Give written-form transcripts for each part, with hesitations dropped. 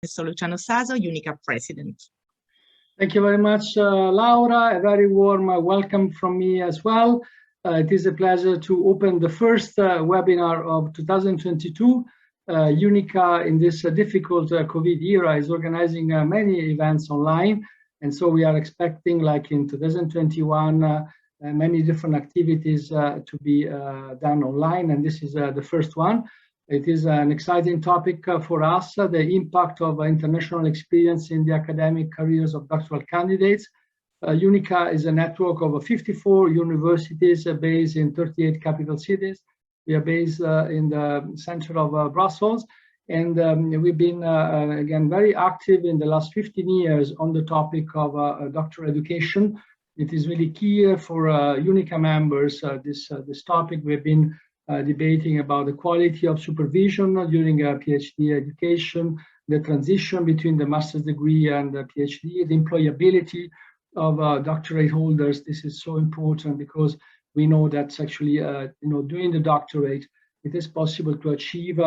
Mr. Luciano SASO, UNICA President. Thank you very much, Laura. A very warm welcome from me as well. It is a pleasure to open the first webinar of 2022. UNICA in this difficult COVID era is organizing many events online. And so we are expecting, like in 2021, many different activities to be done online. And this is the first one. It is an exciting topic for us, the impact of international experience in the academic careers of doctoral candidates. UNICA is a network of 54 universities based in 38 capital cities. We are based in the center of Brussels, and we've been, again, very active in the last 15 years on the topic of doctoral education. It is really key for UNICA members, this topic. We've been debating about the quality of supervision during a PhD education, the transition between the master's degree and the PhD, the employability of doctorate holders. This is so important because we know that actually, doing the doctorate, it is possible to achieve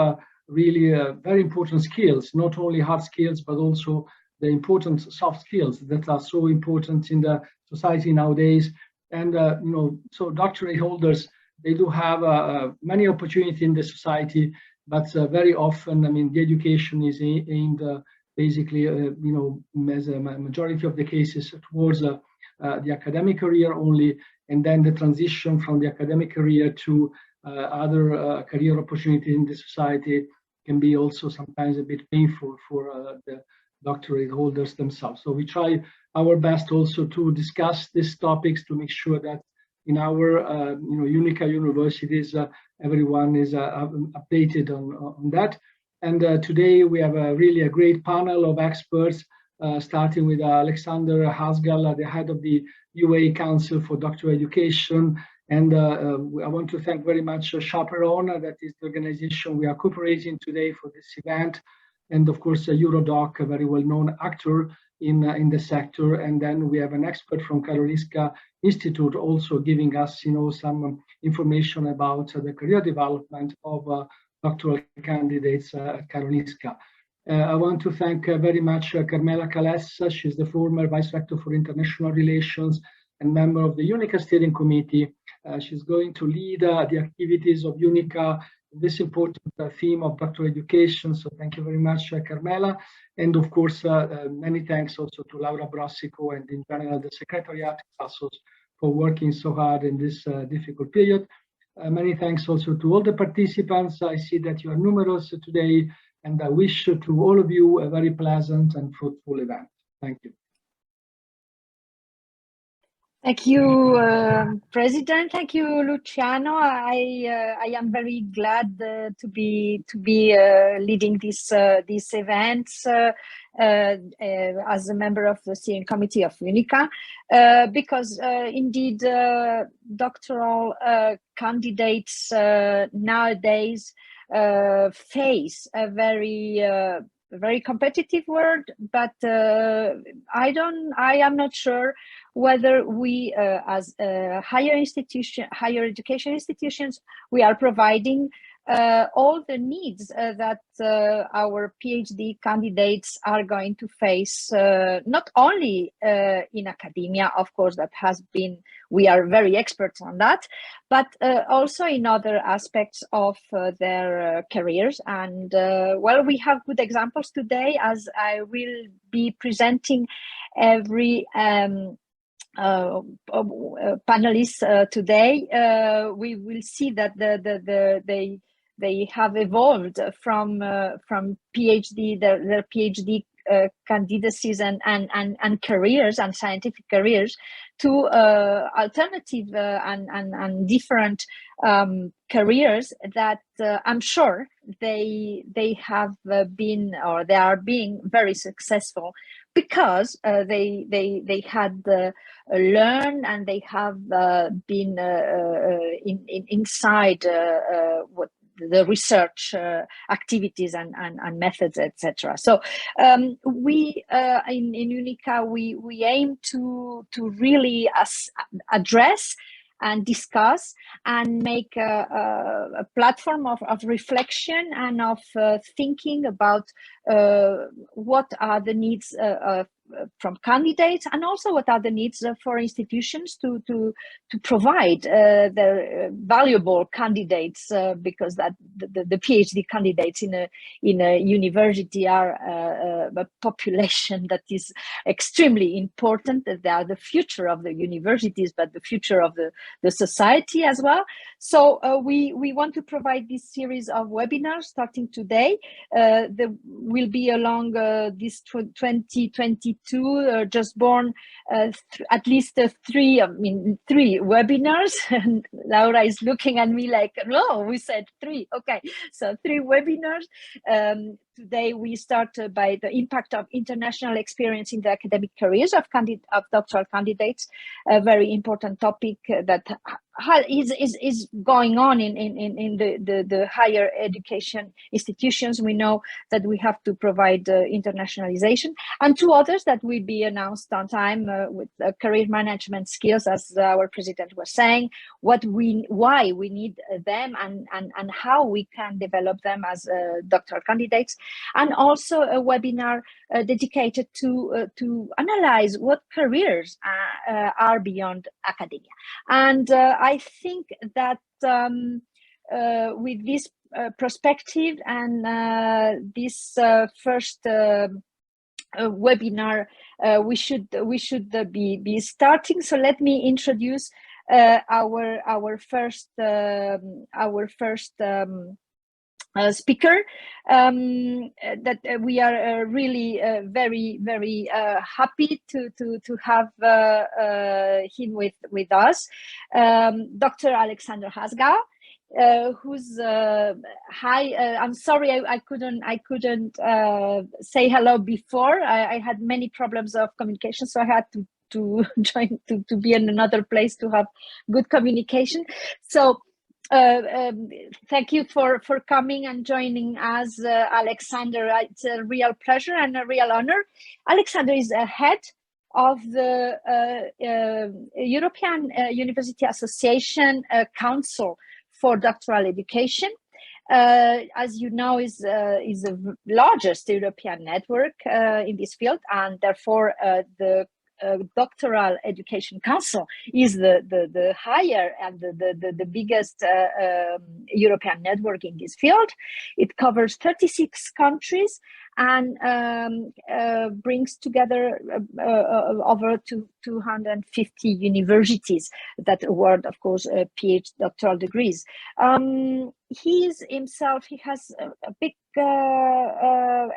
really very important skills, not only hard skills, but also the important soft skills that are so important in the society nowadays. And, so doctorate holders, they do have many opportunities in the society, but very often, the education is aimed basically, as a majority of the cases towards the academic career only, and then the transition from the academic career to other career opportunities in the society can be also sometimes a bit painful for the doctorate holders themselves. So we try our best also to discuss these topics to make sure that in our UNICA universities, everyone is updated on that. And today we have really a great panel of experts, starting with Alexander HASGALL, the head of the EUA Council for Doctoral Education. And I want to thank very much Chaperone, that is the organization we are cooperating today for this event. And of course, EURODOC, a very well-known actor in the sector. And then we have an expert from Karolinska Institutet also giving us, some information about the career development of doctoral candidates at Karolinska. I want to thank very much Carmela CALÈS. She's the former Vice Rector for International Relations and member of the UNICA Steering Committee. She's going to lead the activities of UNICA, this important theme of doctoral education. So thank you very much, Carmela. And of course, many thanks also to Laura Brossico and in general the Secretariat SASO for working so hard in this difficult period. Many thanks also to all the participants. I see that you are numerous today, and I wish to all of you a very pleasant and fruitful event. Thank you. Thank you, President. Thank you, Luciano. I am very glad to be leading these events as a member of the steering committee of UNICA, because indeed doctoral candidates nowadays face a very competitive world, but I am not sure whether we as higher education institutions, we are providing all the needs that our PhD candidates are going to face, not only in academia, of course, we are very experts on that, but also in other aspects of their careers. And well, we have good examples today, as I will be presenting every panelists today. We will see that they have evolved from PhD, their PhD candidacies and careers and scientific careers to alternative and different careers that I'm sure they have been, or they are being very successful, because they had learned and they have been inside what the research activities and methods, etc. So we in UNICA we aim to really address and discuss and make a platform of reflection and of thinking about what are the needs from candidates, and also what are the needs for institutions to provide their valuable candidates, because that the PhD candidates in a university are a population that is extremely important. That they are the future of the universities, but the future of the society as well. So we want to provide this series of webinars starting today. There will be along this 2022 just born at least three webinars. And Laura is looking at me like, no, we said 3. Okay, so 3 webinars. Today we start by the impact of international experience in the academic careers of doctoral candidates, a very important topic that is going on in the higher education institutions. We know that we have to provide internationalization, and 2 others that will be announced on time with career management skills, as our president was saying, why we need them and how we can develop them as doctoral candidates, and also a webinar dedicated to analyze what careers are beyond academia. And I think that with this perspective and this first webinar, we should be starting. So let me introduce our first speaker that we are really very happy to have him with us, Dr. Alexander HASGALL, who's hi. I'm sorry I couldn't say hello before. I had many problems of communication, so I had to join to be in another place to have good communication. So thank you for coming and joining us, Alexander. It's a real pleasure and a real honor. Alexander is a head of the European University Association Council for Doctoral Education. As you know, is the largest European network in this field, and therefore the Doctoral Education Council is the higher and the biggest European network in this field. It covers 36 countries and brings together over 250 universities that award, of course, PhD doctoral degrees. He has a big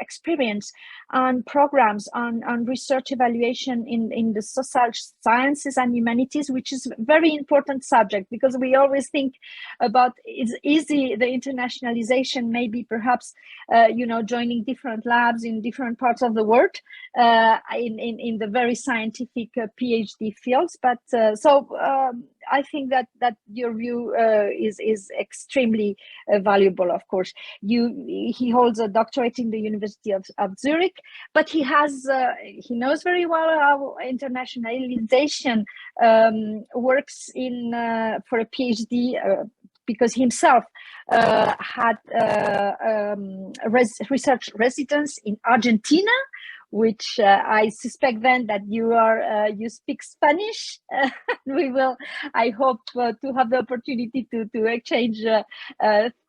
experience on programs on research evaluation in the social sciences and humanities, which is a very important subject, because we always think about it's easy, the internationalization, maybe perhaps joining different labs in different parts of the world in the very scientific PhD fields. But I think that your view is extremely valuable. Of course, he holds a doctorate in the University of Zurich, but he knows very well how internationalization works for a PhD. Because himself had research residence in Argentina, which I suspect then that you speak Spanish. I hope to have the opportunity to exchange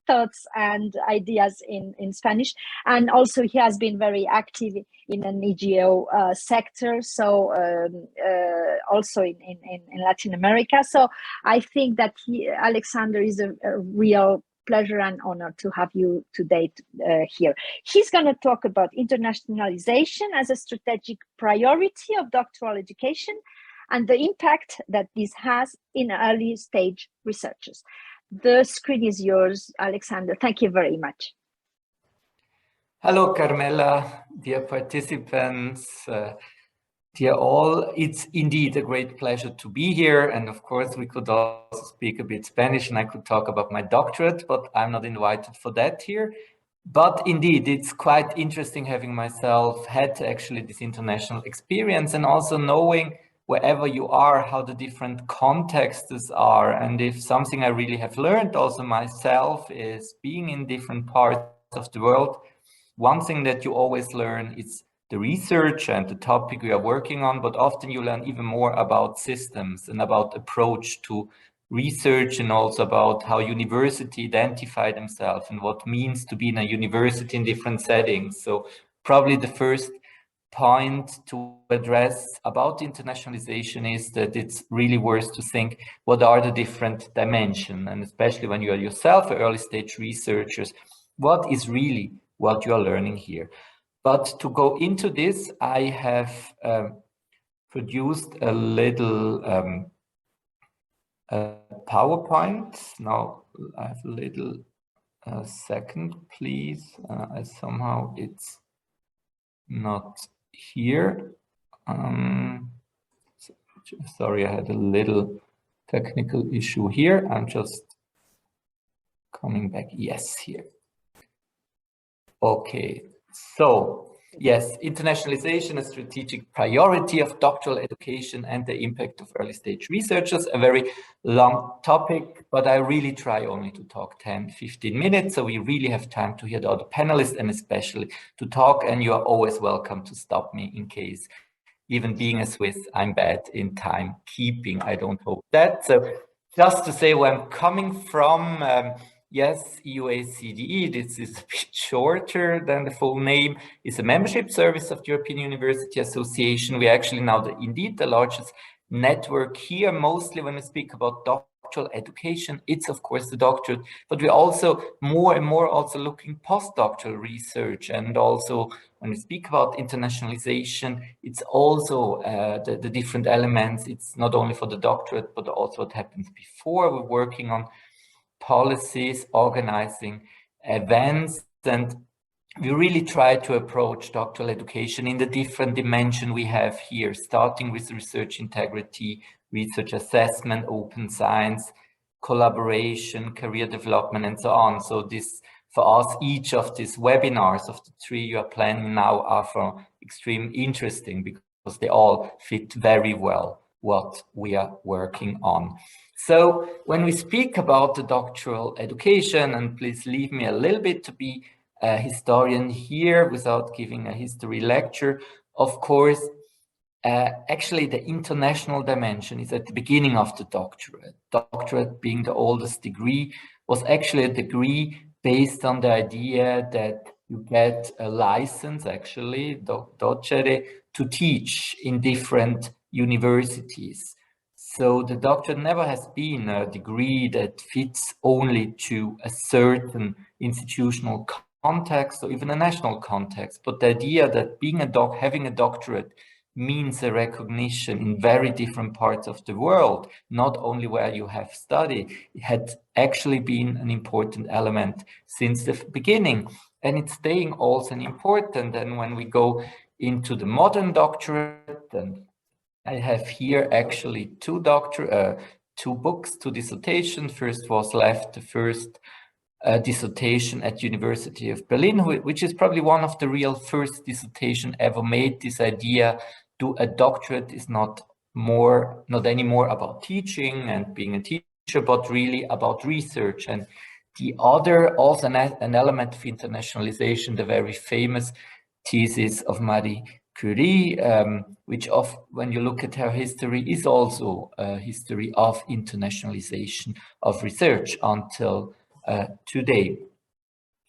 thoughts and ideas in Spanish. And also he has been very active in an NGO sector, so also in Latin America. So I think that Alexander is a real pleasure and honor to have you today here. He's going to talk about internationalization as a strategic priority of doctoral education and the impact that this has in early stage researchers. The screen is yours, Alexander. Thank you very much. Hello, Carmela, dear participants, dear all. It's indeed a great pleasure to be here. And of course, we could also speak a bit Spanish and I could talk about my doctorate, but I'm not invited for that here. But indeed, it's quite interesting having myself had actually this international experience and also knowing wherever you are, how the different contexts are. And if something I really have learned also myself is being in different parts of the world, one thing that you always learn is the research and the topic we are working on, but often you learn even more about systems and about approach to research, and also about how university identify themselves and what means to be in a university in different settings. So probably the first point to address about internationalization is that it's really worth to think what are the different dimensions, and especially when you are yourself early stage researchers, what is really what you are learning here. But to go into this, I have produced a little PowerPoint. Now I have a little second, please. Somehow it's not here. Sorry, I had a little technical issue here. I'm just coming back. Yes, here. Okay, so yes, internationalization, a strategic priority of doctoral education and the impact of early stage researchers, a very long topic, but I really try only to talk 10-15 minutes, so we really have time to hear the other panelists and especially to talk, and you are always welcome to stop me in case, even being a Swiss, I'm bad in time keeping. I don't hope that. So just to say where I'm coming from, yes, EUA CDE, this is a bit shorter than the full name, is a membership service of the European University Association. We're actually now indeed the largest network here, mostly when we speak about doctoral education. It's of course the doctorate, but we're also more and more also looking postdoctoral research. And also when we speak about internationalization, it's also the different elements. It's not only for the doctorate, but also what happens before. We're working on policies, organizing events, and we really try to approach doctoral education in the different dimension we have here, starting with research integrity, research assessment, open science, collaboration, career development, and so on. So this, for us, each of these webinars of the 3 you are planning now are for extreme interesting because they all fit very well what we are working on. So when we speak about the doctoral education, and please leave me a little bit to be a historian here without giving a history lecture, of course, actually the international dimension is at the beginning of the doctorate. Doctorate being the oldest degree was actually a degree based on the idea that you get a license, actually, docere, to teach in different universities. So the doctorate never has been a degree that fits only to a certain institutional context or even a national context, but the idea that being having a doctorate means a recognition in very different parts of the world, not only where you have studied, it had actually been an important element since the beginning, and it's staying also important. And when we go into the modern doctorate, and I have here actually two books, two dissertations. First was left the first dissertation at University of Berlin, which is probably one of the real first dissertation ever made. This idea, a doctorate is not anymore about teaching and being a teacher, but really about research. And the other, also an element of internationalization, the very famous thesis of Marie Curie, which when you look at her history is also a history of internationalization of research until today.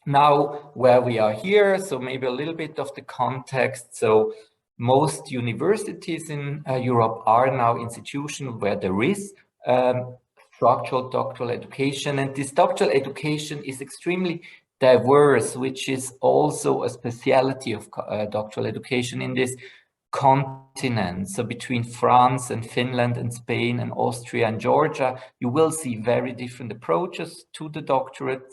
Now, where we are here, so maybe a little bit of the context. So most universities in Europe are now institutions where there is structural doctoral education, and this doctoral education is extremely diverse, which is also a speciality of doctoral education in this continent. So between France and Finland and Spain and Austria and Georgia, you will see very different approaches to the doctorate,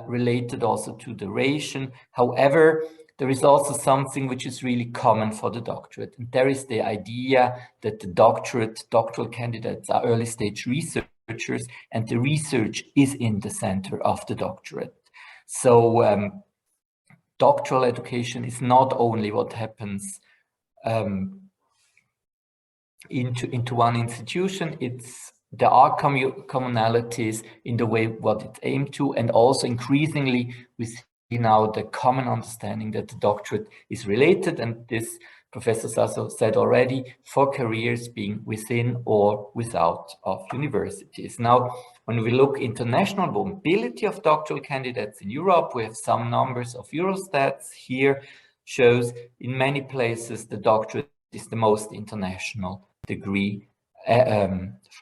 related also to duration. However, there is also something which is really common for the doctorate, and there is the idea that the doctoral candidates are early stage researchers, and the research is in the center of the doctorate. So doctoral education is not only what happens into one institution. There are commonalities in the way what it's aimed to, and also increasingly we see now the common understanding that the doctorate is related, and this Professor SASO said already, for careers being within or without of universities. Now, when we look international mobility of doctoral candidates in Europe, we have some numbers of Eurostats here, shows in many places the doctorate is the most international degree,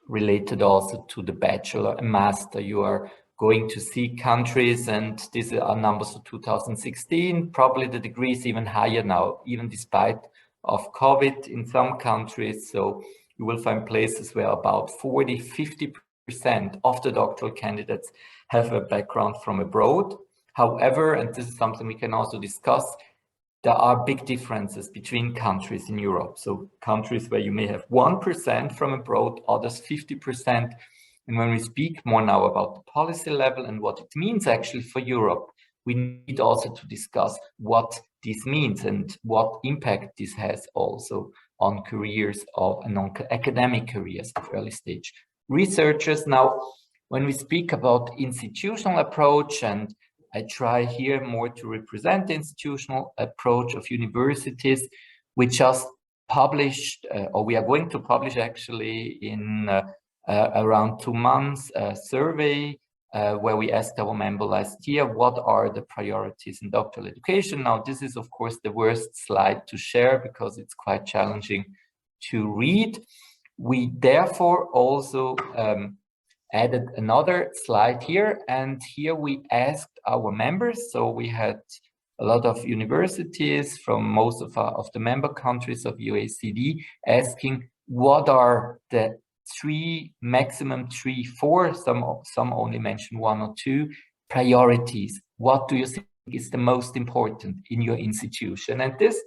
related also to the bachelor and master. You are going to see countries, and these are numbers for 2016, probably the degree is even higher now, even despite of COVID in some countries. So you will find places where about 40–50% of the doctoral candidates have a background from abroad. However, and this is something we can also discuss, there are big differences between countries in Europe. So countries where you may have 1% from abroad, others 50%. And when we speak more now about the policy level and what it means actually for Europe, we need also to discuss what this means and what impact this has also on careers and on academic careers of early stage researchers. Now, when we speak about institutional approach, and I try here more to represent the institutional approach of universities, we just published, or we are going to publish actually in around 2 months, a survey where we asked our member last year, what are the priorities in doctoral education? Now, this is, of course, the worst slide to share because it's quite challenging to read. We therefore also added another slide here, and here we asked our members. So we had a lot of universities from most of the member countries of UACD asking what are the maximum 3, 4, some only mention 1 or 2 priorities. What do you think is the most important in your institution? And this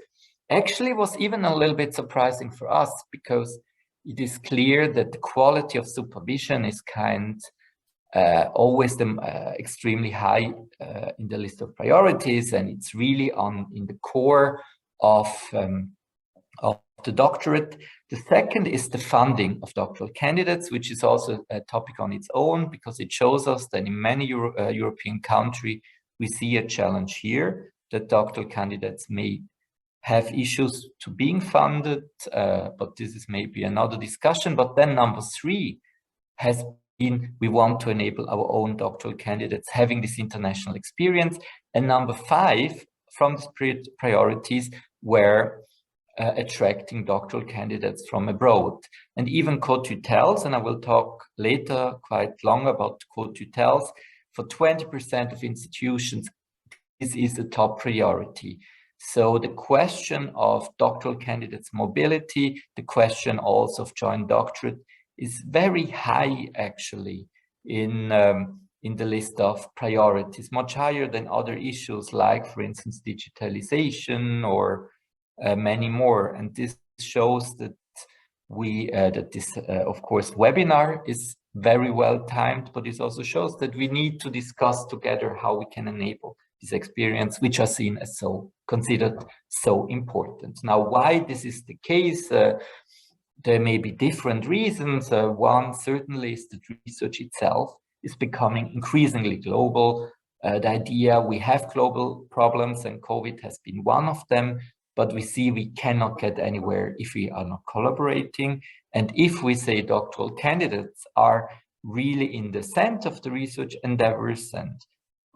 actually was even a little bit surprising for us, because it is clear that the quality of supervision is always extremely high in the list of priorities, and it's really in the core of the doctorate. The second is the funding of doctoral candidates, which is also a topic on its own, because it shows us that in many European countries, we see a challenge here, that doctoral candidates may have issues to being funded, but this is maybe another discussion. But then number 3 has been, we want to enable our own doctoral candidates having this international experience. And number 5 from the priorities were attracting doctoral candidates from abroad. And even co-tutels, and I will talk later quite long about co-tutels, for 20% of institutions, this is the top priority. So the question of doctoral candidates mobility, the question also of joint doctorate is very high actually in the list of priorities, much higher than other issues like, for instance, digitalization or many more. And this shows that this, of course, webinar is very well timed, but it also shows that we need to discuss together how we can enable this experience, which are seen as considered so important. Now, why this is the case? There may be different reasons. One certainly is that research itself is becoming increasingly global. The idea we have global problems, and COVID has been one of them, but we see we cannot get anywhere if we are not collaborating. And if we say doctoral candidates are really in the center of the research endeavors, and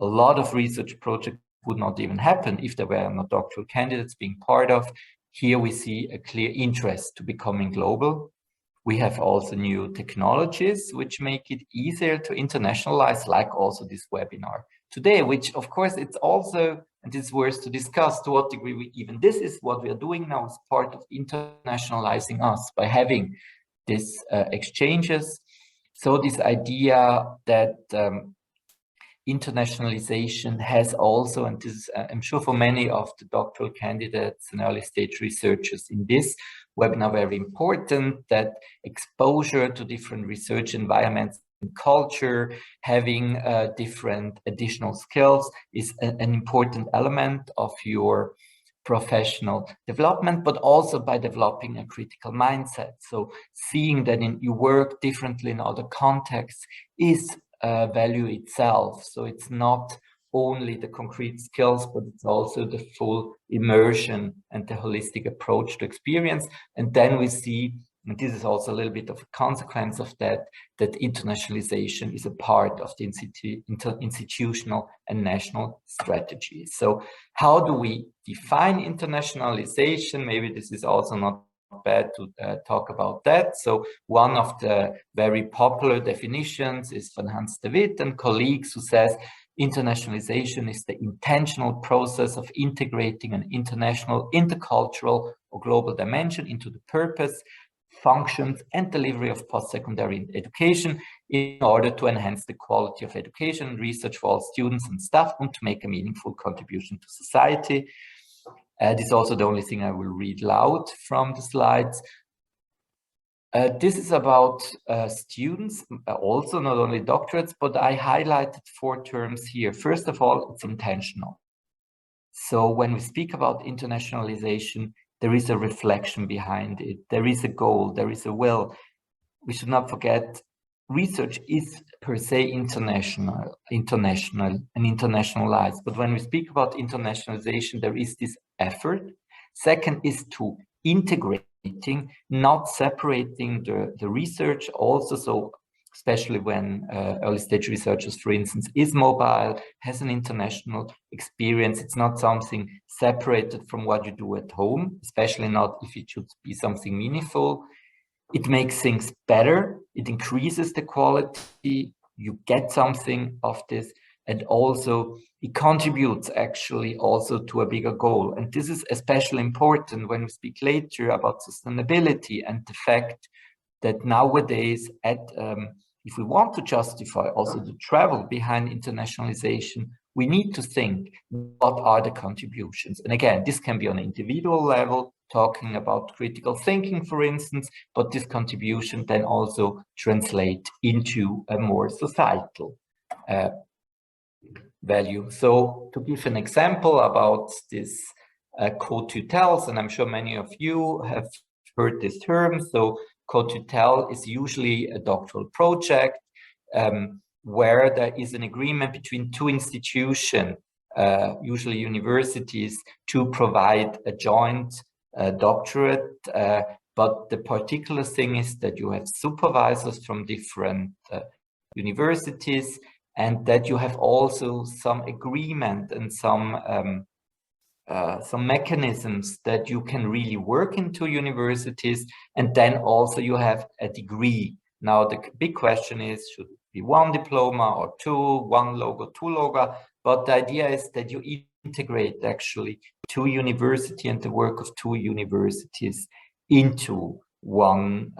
a lot of research projects would not even happen if there were not doctoral candidates being part of. Here we see a clear interest to becoming global. We have also new technologies which make it easier to internationalize, like also this webinar today, which of course it's also, and it's worth to discuss to what degree even this is what we are doing now as part of internationalizing us by having these exchanges. So this idea that internationalization has also, and this is, I'm sure for many of the doctoral candidates and early stage researchers in this webinar, very important, that exposure to different research environments and culture, having different additional skills is an important element of your professional development, but also by developing a critical mindset. So seeing that you work differently in other contexts is a value itself. So it's not only the concrete skills, but it's also the full immersion and the holistic approach to experience. And then we see, and this is also a little bit of a consequence of that, that internationalization is a part of the institutional and national strategies. So how do we define internationalization? Maybe this is also not bad to talk about that. So one of the very popular definitions is von Hans de Witt and colleagues, who says internationalization is the intentional process of integrating an international, intercultural or global dimension into the purpose, functions and delivery of post-secondary education in order to enhance the quality of education and research for all students and staff and to make a meaningful contribution to society. This is also the only thing I will read loud from the slides. This is about students, also not only doctorates, but I highlighted 4 terms here. First of all, it's intentional. So when we speak about internationalization, there is a reflection behind it. There is a goal, there is a will. We should not forget, research is per se international and internationalized. But when we speak about internationalization, there is this effort. Second is to integrating, not separating the research also. So especially when early stage researchers, for instance, is mobile, has an international experience. It's not something separated from what you do at home, especially not if it should be something meaningful. It makes things better. It increases the quality. You get something of this. And also it contributes actually also to a bigger goal. And this is especially important when we speak later about sustainability and the fact that nowadays if we want to justify also the travel behind internationalization, we need to think, what are the contributions? And again, this can be on an individual level, talking about critical thinking, for instance, but this contribution then also translate into a more societal value. So to give an example about this co-tutels, and I'm sure many of you have heard this term. So co-tutel is usually a doctoral project where there is an agreement between 2 institutions, usually universities, to provide a joint doctorate. But the particular thing is that you have supervisors from different universities, and that you have also some agreement and some mechanisms that you can really work into universities, and then also you have a degree. Now the big question is, should it be 1 diploma or 2, 1 logo, 2 logo? But the idea is that you integrate actually 2 universities and the work of 2 universities into one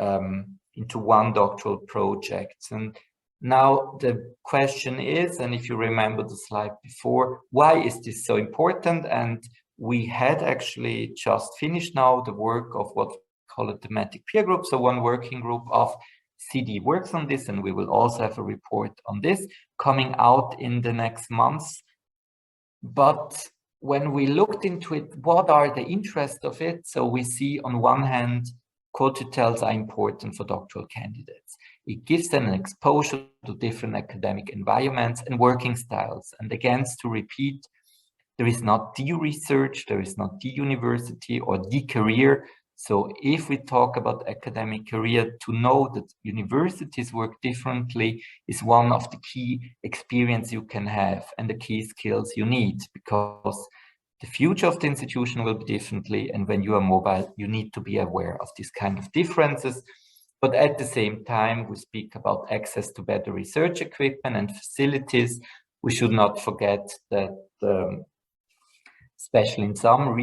doctoral project. And now the question is, and if you remember the slide before, why is this so important? And we had actually just finished now the work of what we call a thematic peer group. So one working group of CD works on this, and we will also have a report on this coming out in the next months. But when we looked into it, what are the interests of it? So we see on one hand, co-tutels are important for doctoral candidates. It gives them an exposure to different academic environments and working styles. And again, to repeat, there is not the research, there is not the university or the career. So if we talk about academic career, to know that universities work differently is one of the key experience you can have and the key skills you need, because the future of the institution will be differently. And when you are mobile, you need to be aware of these kind of differences. But at the same time, we speak about access to better research equipment and facilities. We should not forget that, especially in some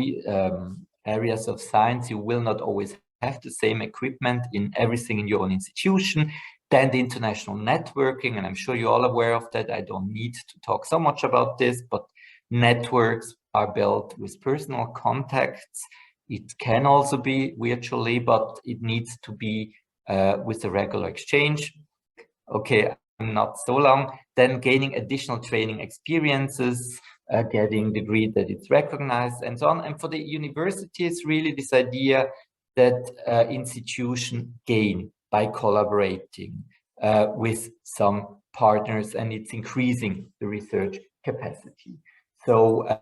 areas of science, you will not always have the same equipment in everything in your own institution. Then the international networking, and I'm sure you're all aware of that. I don't need to talk so much about this, but networks are built with personal contacts. It can also be virtually, but it needs to be with a regular exchange. Okay, not so long. Then gaining additional training experiences. getting degree that it's recognized and so on. And for the university, it's really this idea that institutions gain by collaborating with some partners, and it's increasing the research capacity. So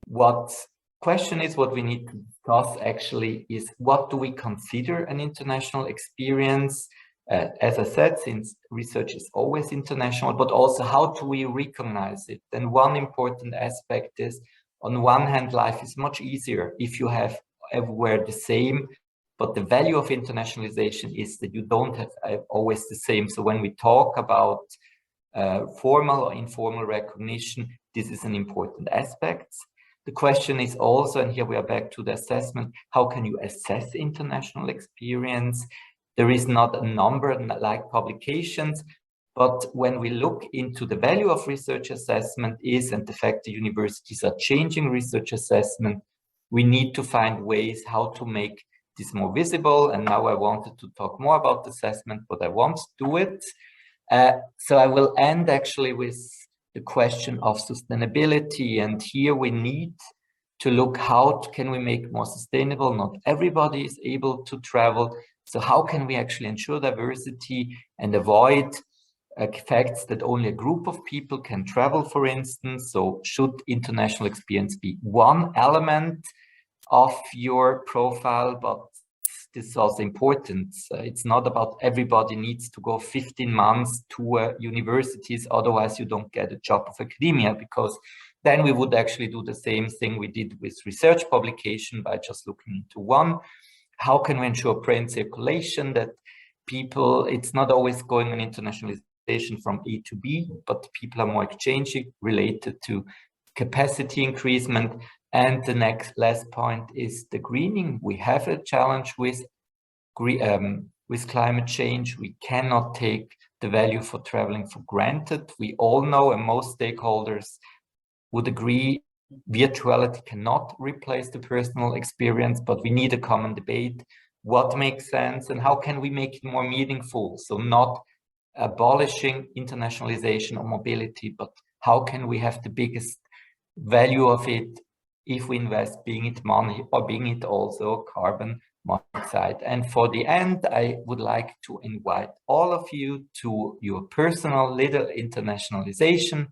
what question is, what we need to discuss actually is, what do we consider an international experience? As I said, since research is always international, but also how do we recognize it? And one important aspect is, on one hand, life is much easier if you have everywhere the same, but the value of internationalization is that you don't have always the same. So when we talk about formal or informal recognition, this is an important aspect. The question is also, and here we are back to the assessment, how can you assess international experience? There is not a number like publications, but when we look into the value of research assessment is, and the fact that universities are changing research assessment, we need to find ways how to make this more visible. And now I wanted to talk more about assessment, but I won't do it. So I will end actually with the question of sustainability. And here we need to look, how can we make more sustainable? Not everybody is able to travel. So how can we actually ensure diversity and avoid facts that only a group of people can travel, for instance? So should international experience be one element of your profile? But this is also important. It's not about everybody needs to go 15 months to universities, otherwise you don't get a job of academia, because then we would actually do the same thing we did with research publication by just looking into one. How can we ensure brain circulation, that people, it's not always going on internationalization from A to B, but people are more exchanging related to capacity increasement. And the last point is the greening. We have a challenge with climate change. We cannot take the value for traveling for granted. We all know, and most stakeholders would agree, virtuality cannot replace the personal experience, but we need a common debate. What makes sense and how can we make it more meaningful? So not abolishing internationalization or mobility, but how can we have the biggest value of it if we invest, being it money or being it also carbon monoxide. And for the end, I would like to invite all of you to your personal little internationalization.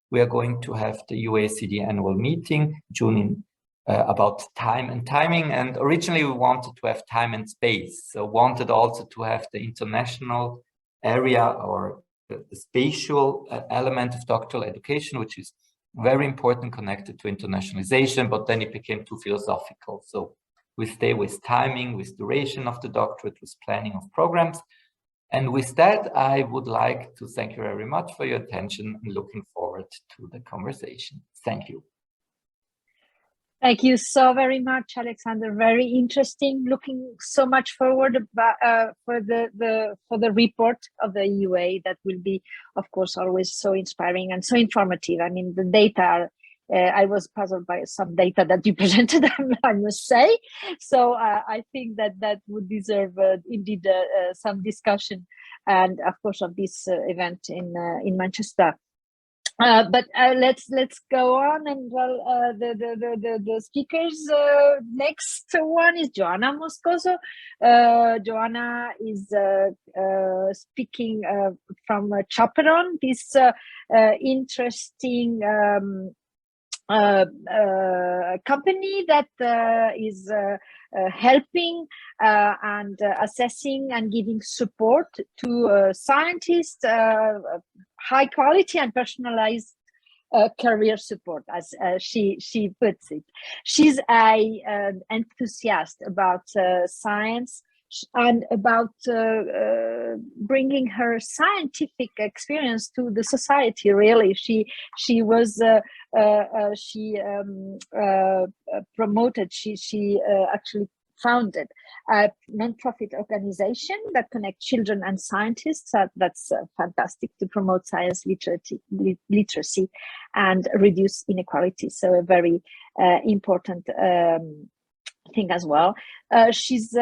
We are going to have the UACD annual meeting June about time and timing. And originally we wanted to have time and space. So wanted also to have the international area or the spatial element of doctoral education, which is very important, connected to internationalization, but then it became too philosophical. So we stay with timing, with duration of the doctorate, with planning of programs. And with that, I would like to thank you very much for your attention and looking forward to the conversation. Thank you. Thank you so very much, Alexander. Very interesting. Looking so much forward for the report of the EUA. That will be, of course, always so inspiring and so informative. I mean, the data are, I was puzzled by some data that you presented, I must say. So I think that would deserve indeed some discussion, and of course of this event in Manchester. But let's go on, and well, the speakers. Next one is Joana MOSCOSO. Joana is speaking from Chaperone, this interesting company that is helping and assessing and giving support to scientists, high quality and personalized career support, as she puts it. She's an enthusiast about science and about bringing her scientific experience to the society. Really, she promoted. She actually founded a non-profit organization that connects children and scientists. That's fantastic, to promote science literacy and reduce inequality. So a very important think as well. She is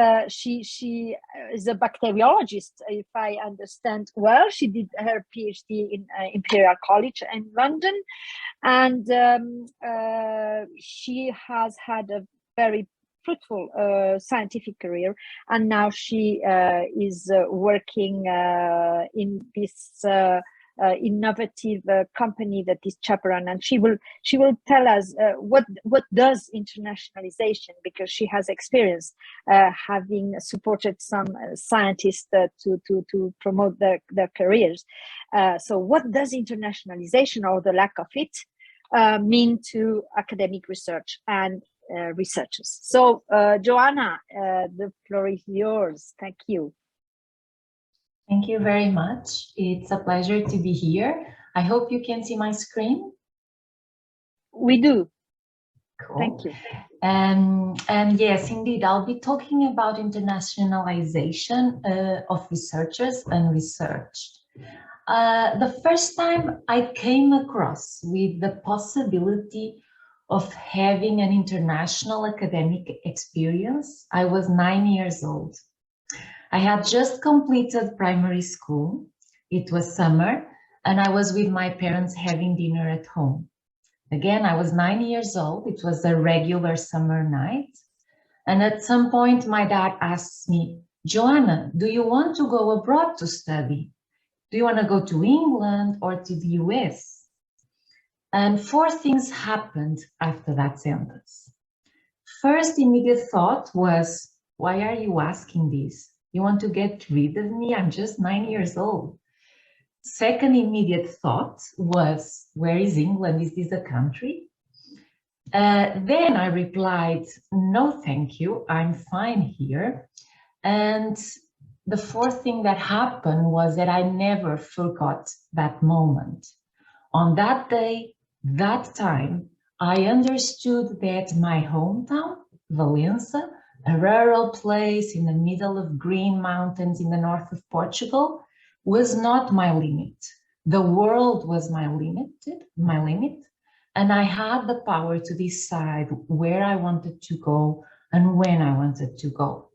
a bacteriologist, if I understand well. She did her PhD in Imperial College in London, and she has had a very fruitful scientific career, and now she is working in this innovative company that is Chaperone, and she will tell us what does internationalization, because she has experience having supported some scientists to promote their careers. So what does internationalization, or the lack of it, mean to academic research and researchers? So Joana, the floor is yours. Thank you. Thank you very much. It's a pleasure to be here. I hope you can see my screen. We do. Cool. Thank you. And yes, indeed, I'll be talking about internationalization of researchers and research. The first time I came across with the possibility of having an international academic experience, I was 9 years old. I had just completed primary school. It was summer, and I was with my parents having dinner at home. Again, I was 9 years old. It was a regular summer night. And at some point, my dad asked me, Joana, do you want to go abroad to study? Do you want to go to England or to the US? And 4 things happened after that sentence. First immediate thought was, why are you asking this? You want to get rid of me? I'm just 9 years old. Second immediate thought was, where is England? Is this a country? Then I replied, no, thank you. I'm fine here. And the 4th thing that happened was that I never forgot that moment. On that day, that time, I understood that my hometown, Valença, a rural place in the middle of green mountains in the north of Portugal, was not my limit. The world was my limit, and I had the power to decide where I wanted to go and when I wanted to go.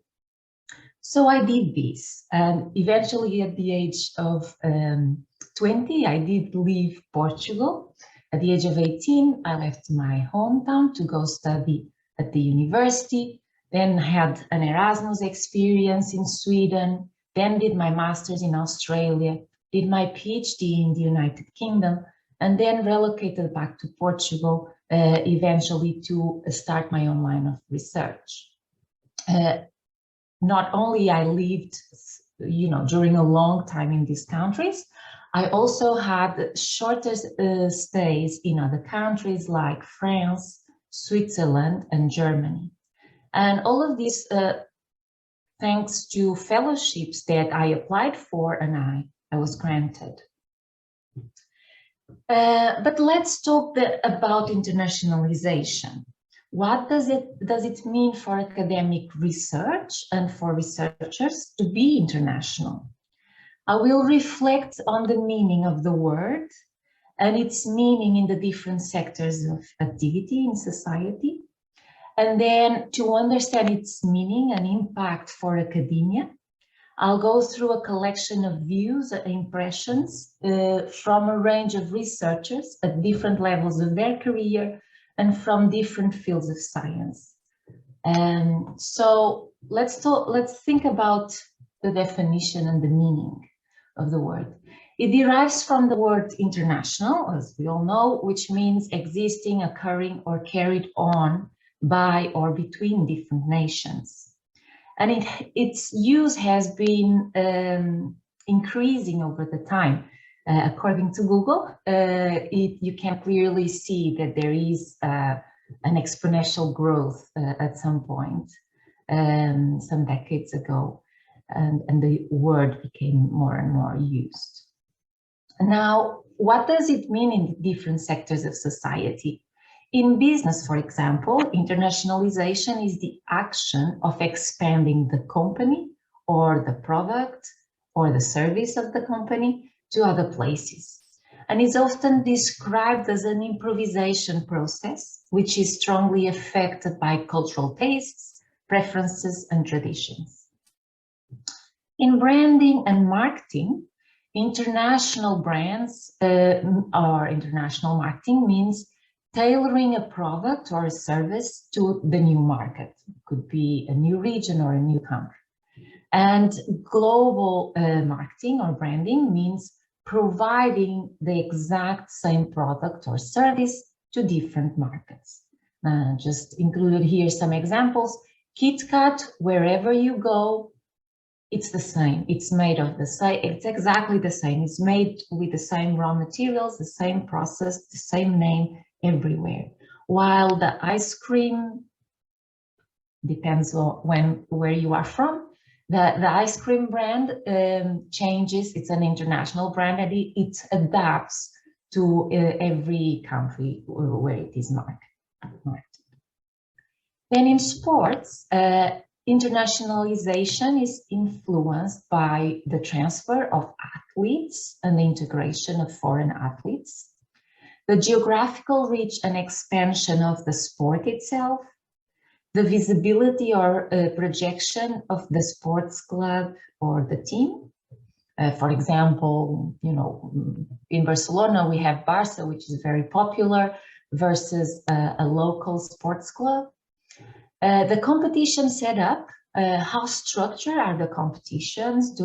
So I did this, and eventually at the age of 20, I did leave Portugal. At the age of 18, I left my hometown to go study at the university, then had an Erasmus experience in Sweden, then did my master's in Australia, did my PhD in the United Kingdom, and then relocated back to Portugal, eventually to start my own line of research. Not only I lived, during a long time in these countries, I also had shorter stays in other countries like France, Switzerland, and Germany. And all of this thanks to fellowships that I applied for and I was granted. But let's talk about internationalization. What does it mean for academic research and for researchers to be international? I will reflect on the meaning of the word and its meaning in the different sectors of activity in society. And then to understand its meaning and impact for academia, I'll go through a collection of views and impressions from a range of researchers at different levels of their career and from different fields of science. And so let's think about the definition and the meaning of the word. It derives from the word international, as we all know, which means existing, occurring, or carried on by or between different nations. And its use has been increasing over the time. According to Google, you can clearly see that there is an exponential growth at some point, some decades ago, and the word became more and more used. Now, what does it mean in different sectors of society? In business, for example, internationalization is the action of expanding the company or the product or the service of the company to other places, and is often described as an improvisation process, which is strongly affected by cultural tastes, preferences, and traditions. In branding and marketing, international brands or international marketing means tailoring a product or a service to the new market. It could be a new region or a new country. And global marketing or branding means providing the exact same product or service to different markets. Just included here some examples. KitKat, wherever you go, it's the same. It's made of the same, it's exactly the same. It's made with the same raw materials, the same process, the same name everywhere. While the ice cream, depends on where you are from, the ice cream brand changes. It's an international brand and it adapts to every country where it is marketed. Then in sports, internationalization is influenced by the transfer of athletes and the integration of foreign athletes, the geographical reach and expansion of the sport itself, the visibility or projection of the sports club or the team. For example, in Barcelona, we have Barça, which is very popular, versus a local sports club. The competition setup, how structured are the competitions?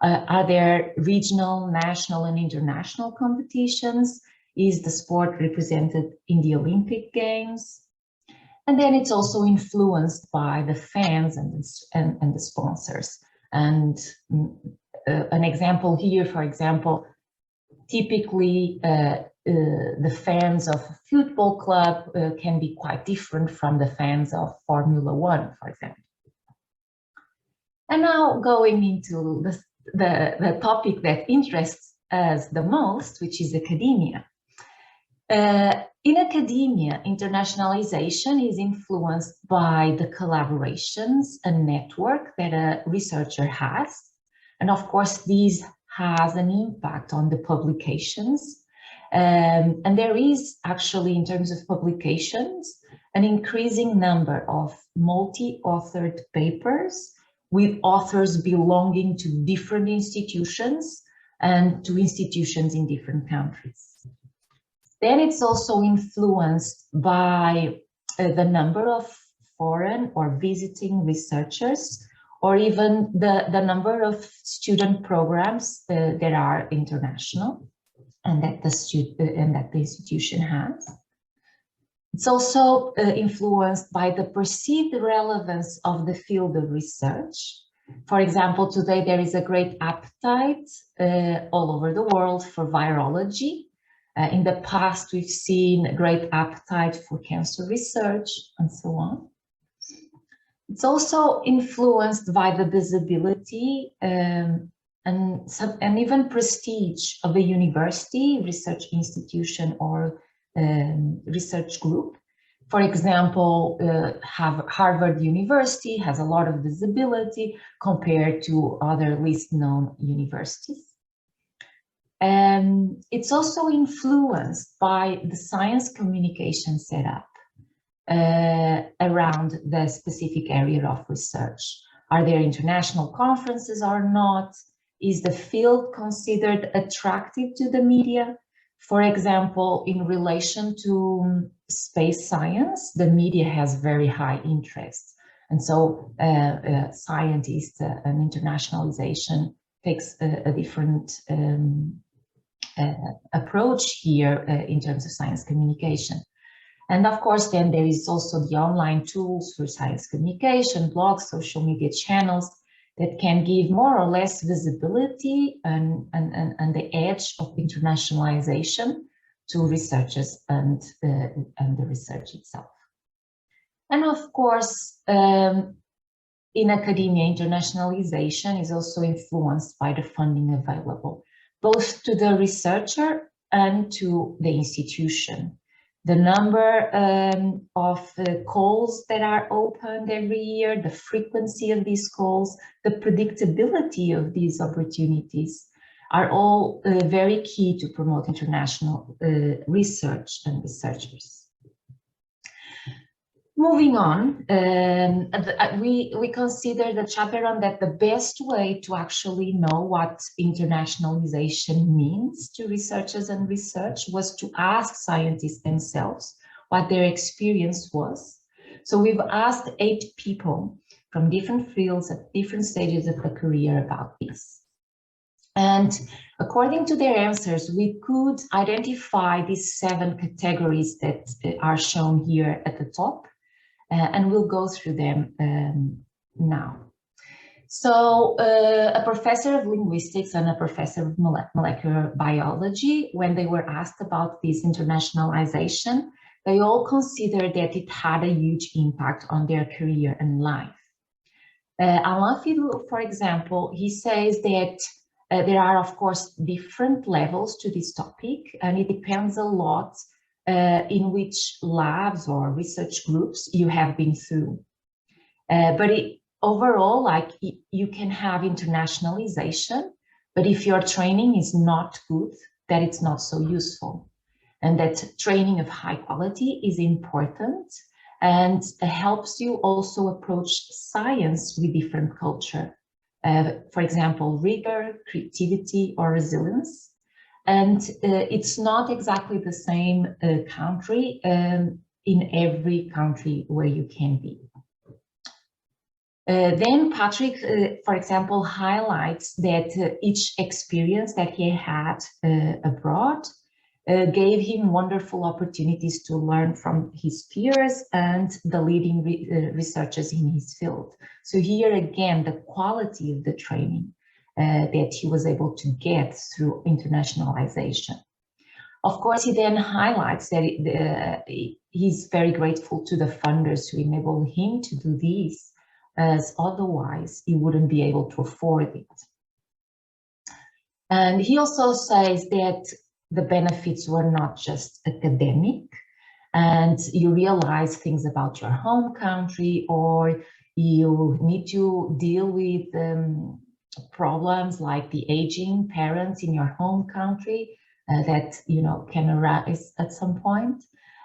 Are there regional, national, and international competitions? Is the sport represented in the Olympic Games? And then it's also influenced by the fans and the sponsors. And an example here, for example, typically the fans of a football club can be quite different from the fans of Formula One, for example. And now going into the topic that interests us the most, which is academia. In academia, internationalization is influenced by the collaborations and network that a researcher has. And of course, these has an impact on the publications. And there is actually, in terms of publications, an increasing number of multi-authored papers with authors belonging to different institutions and to institutions in different countries. Then it's also influenced by the number of foreign or visiting researchers, or even the number of student programs that are international and that the institution has. It's also influenced by the perceived relevance of the field of research. For example, today there is a great appetite all over the world for virology. In the past, we've seen a great appetite for cancer research and so on. It's also influenced by the visibility and even prestige of a university, research institution, or research group. For example, Harvard University has a lot of visibility compared to other least known universities. It's also influenced by the science communication setup around the specific area of research. Are there international conferences or not? Is the field considered attractive to the media? For example, in relation to space science, the media has very high interest. And so scientists and internationalization takes a different approach here in terms of science communication. And of course, then there is also the online tools for science communication, blogs, social media channels that can give more or less visibility and the edge of internationalization to researchers and the research itself. And of course, in academia, internationalization is also influenced by the funding available, both to the researcher and to the institution. The number of calls that are opened every year, the frequency of these calls, the predictability of these opportunities are all very key to promote international research and researchers. Moving on, we consider the Chaperone that the best way to actually know what internationalization means to researchers and research was to ask scientists themselves what their experience was. So we've asked 8 people from different fields at different stages of the career about this. And according to their answers, we could identify these 7 categories that are shown here at the top. And we'll go through them now. So a professor of linguistics and a professor of molecular biology, when they were asked about this internationalization, they all considered that it had a huge impact on their career and life. Alain Fidou, for example, he says that there are, of course, different levels to this topic, and it depends a lot in which labs or research groups you have been through. But overall, like, you can have internationalization, but if your training is not good, that it's not so useful. And that training of high quality is important and helps you also approach science with different culture. For example, rigor, creativity, or resilience. And it's not exactly the same country in every country where you can be. Then Patrick, for example, highlights that each experience that he had abroad gave him wonderful opportunities to learn from his peers and the leading researchers in his field. So here again, the quality of the training that he was able to get through internationalization. Of course, he then highlights that he's very grateful to the funders who enabled him to do this, as otherwise he wouldn't be able to afford it. And he also says that the benefits were not just academic, and you realize things about your home country, or you need to deal with problems like the aging parents in your home country that, you know, can arise at some point.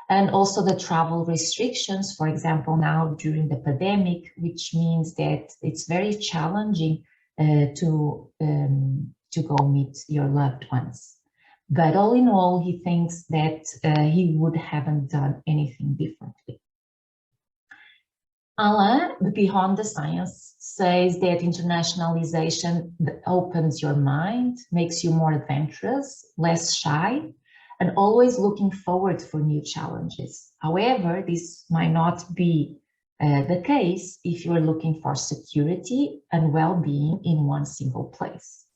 And also the travel restrictions, for example, now during the pandemic, which means that it's very challenging to go meet your loved ones. But all in all, he thinks that he haven't done anything differently. Alain, beyond the science, says that internationalization opens your mind, makes you more adventurous, less shy, and always looking forward for new challenges. However, this might not be the case if you're looking for security and well-being in one single place.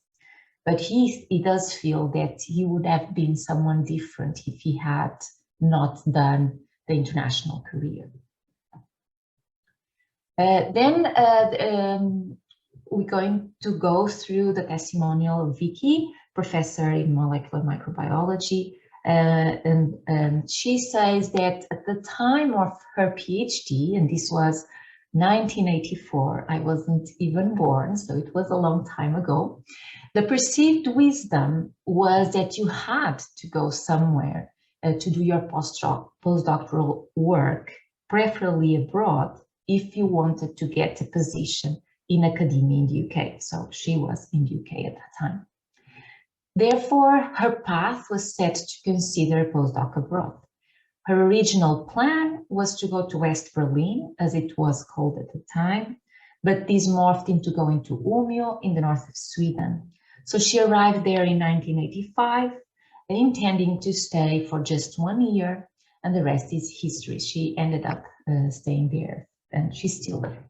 But he does feel that he would have been someone different if he had not done the international career. Then we're going to go through the testimonial of Vicky, professor in molecular microbiology, and she says that at the time of her PhD, and this was 1984, I wasn't even born, so it was a long time ago, the perceived wisdom was that you had to go somewhere to do your postdoctoral work, preferably abroad, if you wanted to get a position in academia in the UK. So she was in the UK at that time. Therefore, her path was set to consider postdoc abroad. Her original plan was to go to West Berlin, as it was called at the time, but this morphed into going to Umeå in the north of Sweden. So she arrived there in 1985, intending to stay for just 1 year, and the rest is history. She ended up staying there, and she's still there.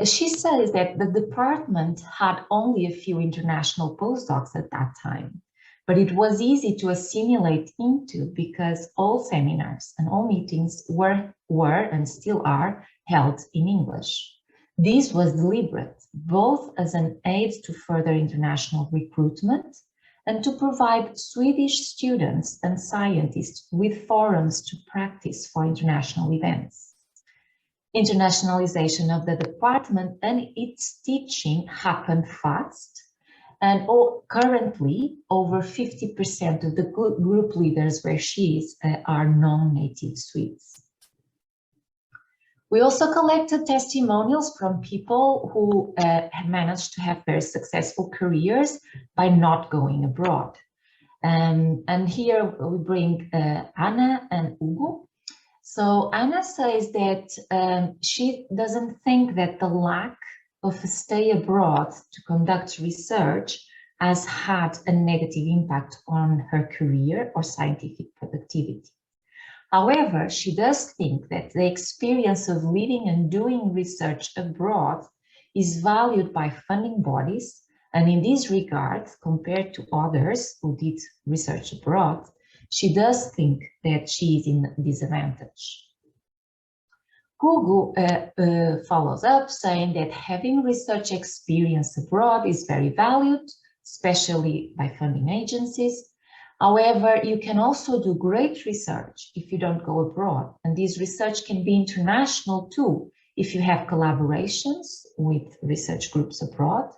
She says that the department had only a few international postdocs at that time, but it was easy to assimilate into because all seminars and all meetings were and still are held in English. This was deliberate, both as an aid to further international recruitment and to provide Swedish students and scientists with forums to practice for international events. Internationalization of the department and its teaching happened fast, and currently over 50% of the group leaders where she is are non-native Swedes. We also collected testimonials from people who have managed to have very successful careers by not going abroad. And here we bring Anna and Hugo. So Anna says that she doesn't think that the lack of a stay abroad to conduct research has had a negative impact on her career or scientific productivity. However, she does think that the experience of living and doing research abroad is valued by funding bodies, and in this regard, compared to others who did research abroad, she does think that she is in disadvantage. Hugo follows up saying that having research experience abroad is very valued, especially by funding agencies. However, you can also do great research if you don't go abroad, and this research can be international too, if you have collaborations with research groups abroad,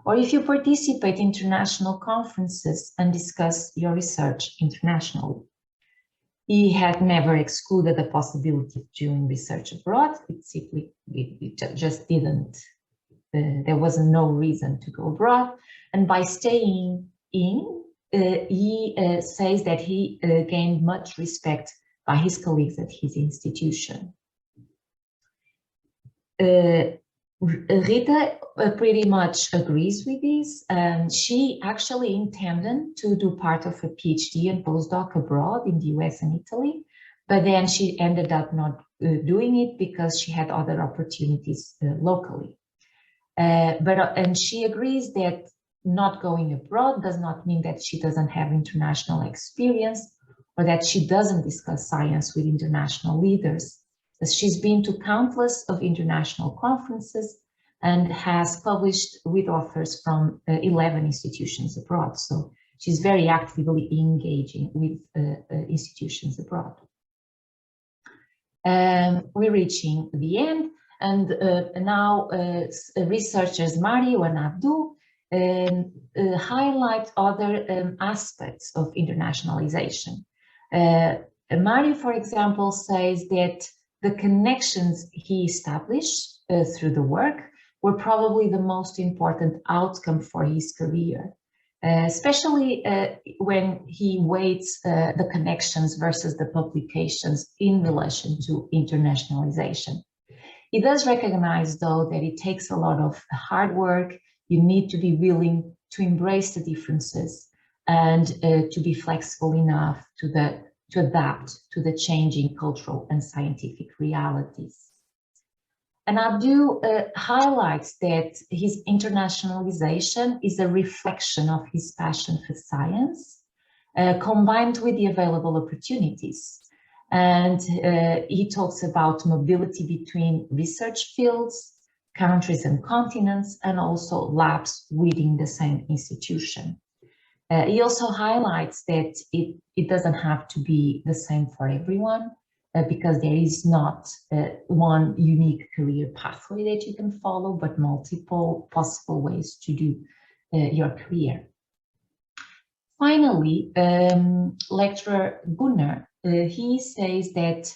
or if you participate in international conferences and discuss your research internationally. He had never excluded the possibility of doing research abroad. It just didn't, there was no reason to go abroad. And by staying in, he says that he gained much respect by his colleagues at his institution. Rita pretty much agrees with this. She actually intended to do part of a PhD and postdoc abroad in the US and Italy, but then she ended up not doing it because she had other opportunities locally. And she agrees that not going abroad does not mean that she doesn't have international experience or that she doesn't discuss science with international leaders, as she's been to countless of international conferences and has published with authors from 11 institutions abroad. So she's very actively engaging with institutions abroad. We're reaching the end, and now researchers Mario and Abdul highlight other aspects of internationalization. Mario, for example, says that the connections he established through the work were probably the most important outcome for his career, especially when he weights the connections versus the publications in relation to internationalization. He does recognize, though, that it takes a lot of hard work. You need to be willing to embrace the differences and to be flexible enough to adapt to the changing cultural and scientific realities. And Abdul highlights that his internationalization is a reflection of his passion for science, combined with the available opportunities. And he talks about mobility between research fields, countries and continents, and also labs within the same institution. He also highlights that it doesn't have to be the same for everyone, because there is not one unique career pathway that you can follow, but multiple possible ways to do your career. Finally, lecturer Gunnar, he says that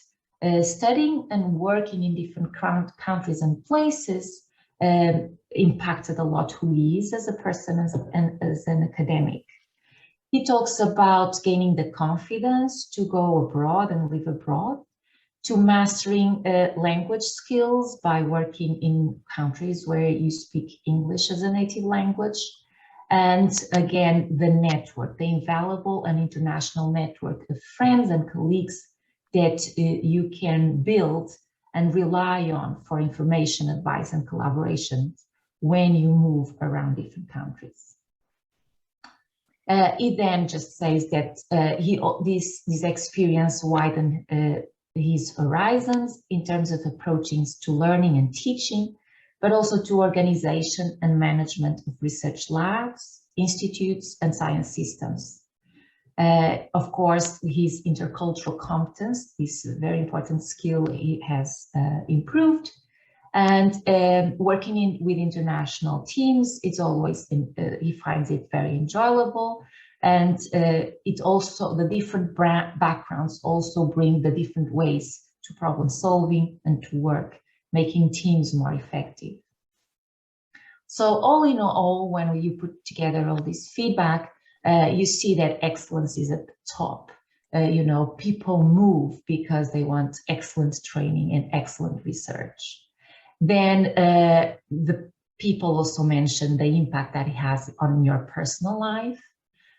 studying and working in different countries and places impacted a lot who he is as a person and as an academic. He talks about gaining the confidence to go abroad and live abroad, to mastering language skills by working in countries where you speak English as a native language, and again, the network, the invaluable and international network of friends and colleagues that you can build and rely on for information, advice, and collaboration when you move around different countries. He then just says that this experience widened his horizons in terms of approaching to learning and teaching, but also to organization and management of research labs, institutes, and science systems. Of course, his intercultural competence, this very important skill, he has improved. And working with international teams, it's always, he finds it very enjoyable. And it also, the different backgrounds also bring the different ways to problem solving and to work. making teams more effective. So all in all, when you put together all this feedback, you see that excellence is at the top. You know, people move because they want excellent training and excellent research. Then the people also mentioned the impact that it has on your personal life.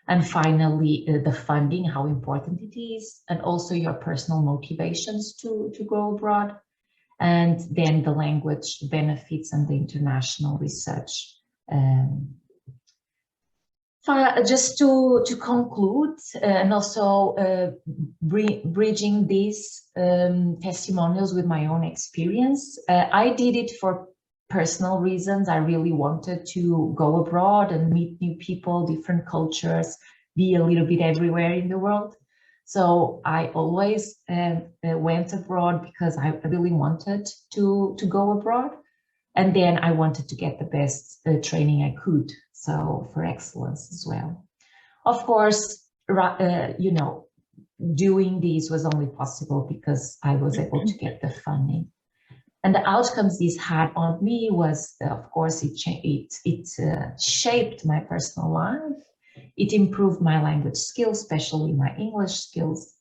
And finally, the funding, how important it is, and also your personal motivations to go abroad. And then the language benefits and the international research. Just to conclude, and also bridging these testimonials with my own experience, I did it for personal reasons. I really wanted to go abroad and meet new people, different cultures, be a little bit everywhere in the world. So I always went abroad because I really wanted to go abroad. And then I wanted to get the best training I could, so for excellence as well. Of course, you know, doing this was only possible because I was able to get the funding. And the outcomes this had on me was, of course, it shaped my personal life. It improved my language skills, especially my English skills,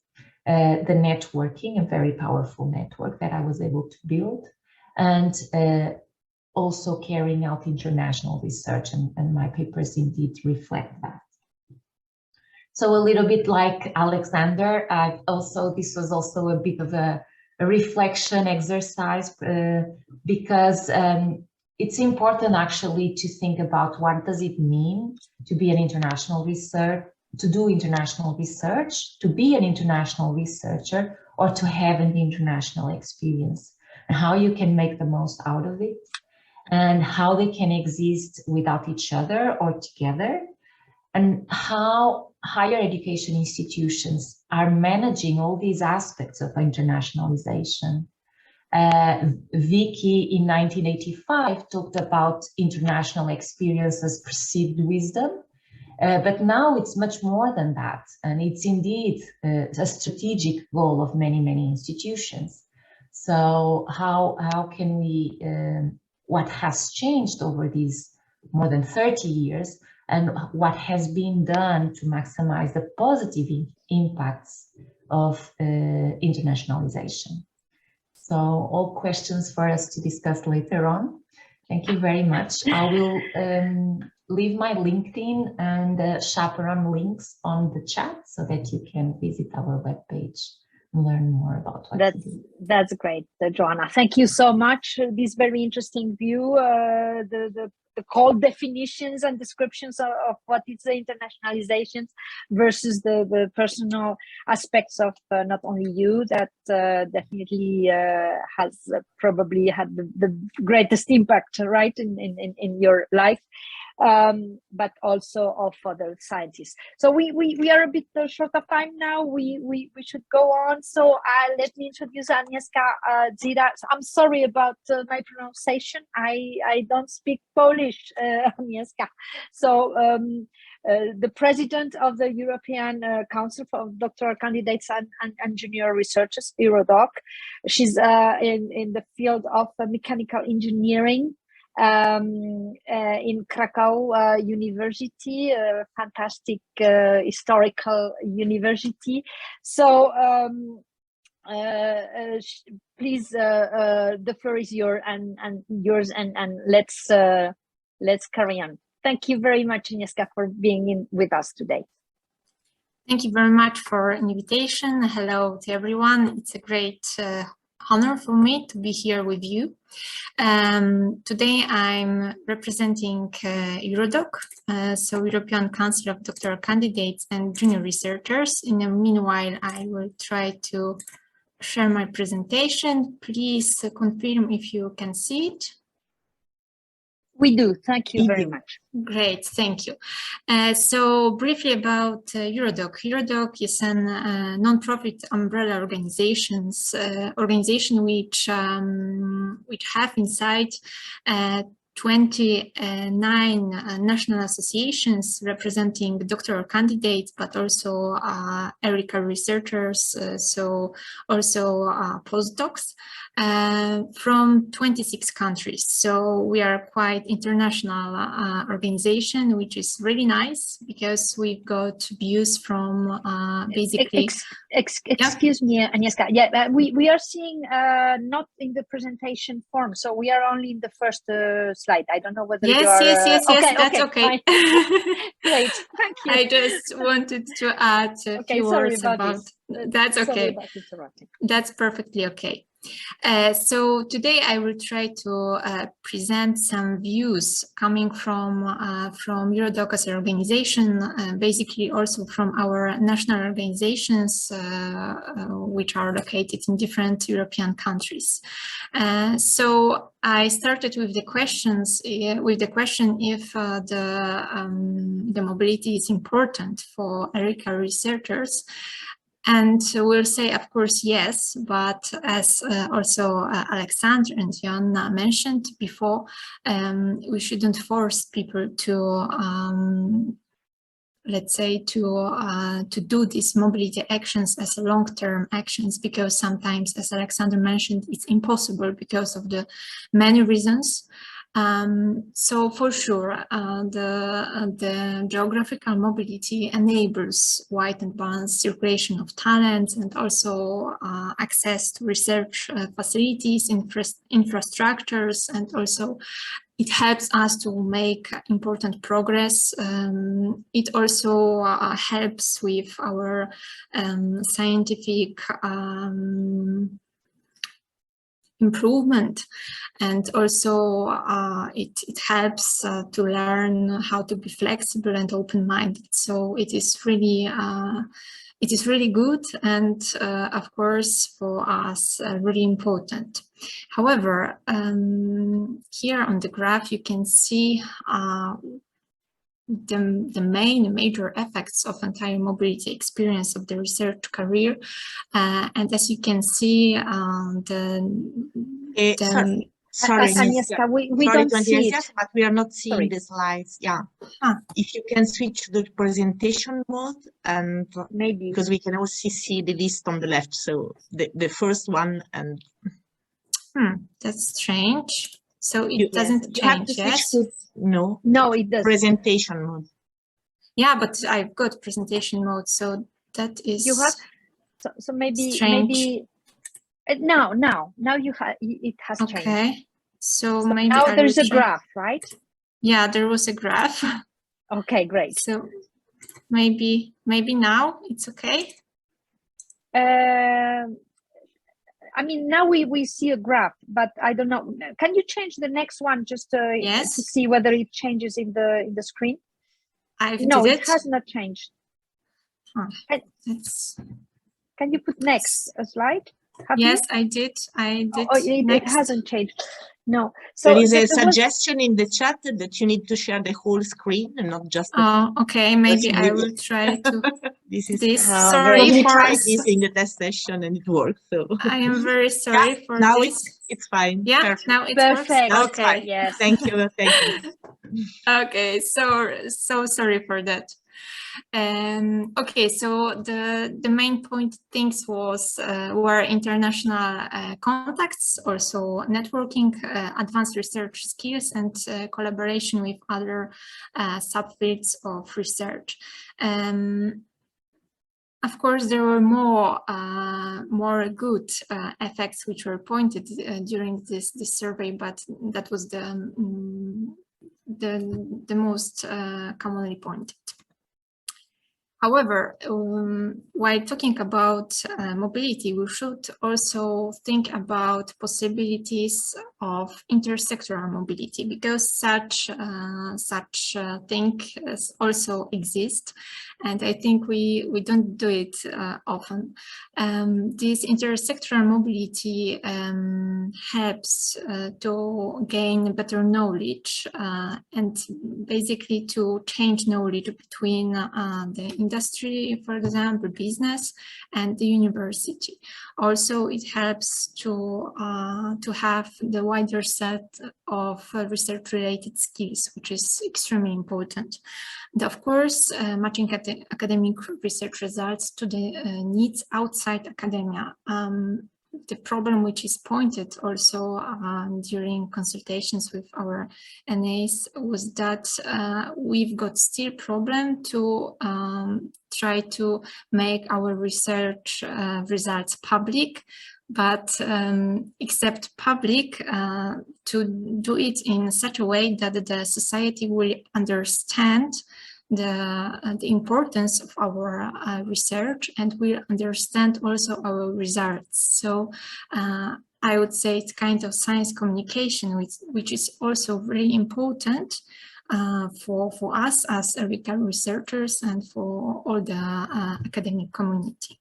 the networking, a very powerful network that I was able to build, and also carrying out international research, and my papers indeed reflect that. So a little bit like Alexander, this was also a bit of a reflection exercise because it's important actually to think about what does it mean to be an international researcher, to do international research, to be an international researcher, or to have an international experience, and how you can make the most out of it, and how they can exist without each other or together, and how higher education institutions are managing all these aspects of internationalization. Vicky in 1985 talked about international experience as perceived wisdom, but now it's much more than that, and it's indeed a strategic goal of many, many institutions. So how can we, what has changed over these more than 30 years, and what has been done to maximize the positive impacts of internationalization? So all questions for us to discuss later on. Thank you very much. I will leave my LinkedIn and Chaperone links on the chat so that you can visit our webpage and learn more about what we do. That's great, Joana. Thank you so much. This very interesting view, the cold definitions and descriptions of what is the internationalization versus the personal aspects of not only you, that definitely has probably had the greatest impact, right, in your life, but also of other scientists. So we are a bit short of time now. We should go on. So let me introduce Agnieszka, ŻYRA. I'm sorry about my pronunciation. I don't speak Polish, Agnieszka. So the president of the European Council for Doctoral Candidates and Junior Researchers, EURODOC. She's in the field of mechanical engineering in Krakow University, a fantastic historical university. So please, the floor is yours, and let's carry on. Thank you very much, Agnieszka, for being with us today. Thank you very much for an invitation. Hello to everyone. It's a great honor for me to be here with you. Today I'm representing EURODOC, so European Council of Doctoral Candidates and Junior Researchers. In the meanwhile, I will try to share my presentation. Please confirm if you can see it. We do. Thank you very much. Great, thank you. So briefly about EURODOC. EURODOC is a non-profit umbrella organization which have inside 29 national associations representing doctoral candidates, but also EURECA researchers, so also postdocs from 26 countries. So we are quite international organization, which is really nice because we've got views from basically. Excuse me, Agnieszka. Yeah, we are seeing not in the presentation form, so we are only in the first slide. I don't know whether you are... Yes, that's okay. Great, thank you. I just wanted to add a few words about that's okay. Sorry about interrupting. That's perfectly okay. So today I will try to present some views coming from EURODOC as an organization, basically also from our national organizations, which are located in different European countries. So I started with the questions, with the question if the mobility is important for EURECA researchers. And we'll say, of course, yes, but as also Alexander and Joana mentioned before, we shouldn't force people to, let's say, to do these mobility actions as long-term actions, because sometimes, as Alexander mentioned, it's impossible because of the many reasons. So for sure, the geographical mobility enables wide and balanced circulation of talents and also access to research facilities, infrastructures, and also it helps us to make important progress. It also helps with our scientific improvement, and also it helps to learn how to be flexible and open-minded. So it is really good, and of course for us really important. However, here on the graph you can see the major effects of entire mobility experience of the research career, and as you can see, sorry, Agnieszka, we don't see it, but we are not seeing the slides. Yeah, if you can switch to the presentation mode, and maybe because we can also see the list on the left. So the first one, and that's strange. So it doesn't change, yes? No, it doesn't. Presentation mode. Yeah, but I've got presentation mode, so that is. You have so maybe strange. Maybe now you have it has changed. Okay, so maybe now there's a graph, right? Yeah, there was a graph. Okay, great. So maybe now it's okay. I mean, now we see a graph, but I don't know. Can you change the next one just to see whether it changes in the screen? No, it has not changed. Can you put next a slide? Yes, I did. Oh, it hasn't changed. No. So there is a suggestion in the chat that you need to share the whole screen and not just. Okay. Maybe I will try to. Sorry, we tried this in the test session and it worked. So I am very sorry for now this. It's fine. Yeah, perfect. now it perfect. works. Okay. Yes. Thank you. Okay. So sorry for that. Okay, so the main point things were international contacts, also networking, advanced research skills, and collaboration with other subfields of research. Of course, there were more good effects which were pointed during this survey, but that was the most commonly pointed. However, while talking about mobility, we should also think about possibilities of intersectoral mobility, because such thing also exists, and I think we don't do it often. This intersectoral mobility helps to gain better knowledge and basically to change knowledge between the industry, for example, business, and the university. Also, it helps to have the wider set of research-related skills, which is extremely important. And of course, matching academic research results to the needs outside academia. The problem which is pointed also during consultations with our NAs was that we've got still problem to try to make our research results public, but except public, to do it in such a way that the society will understand the importance of our research and will understand also our results. So I would say it's kind of science communication, which is also very important for us as EURECA researchers and for all the academic community.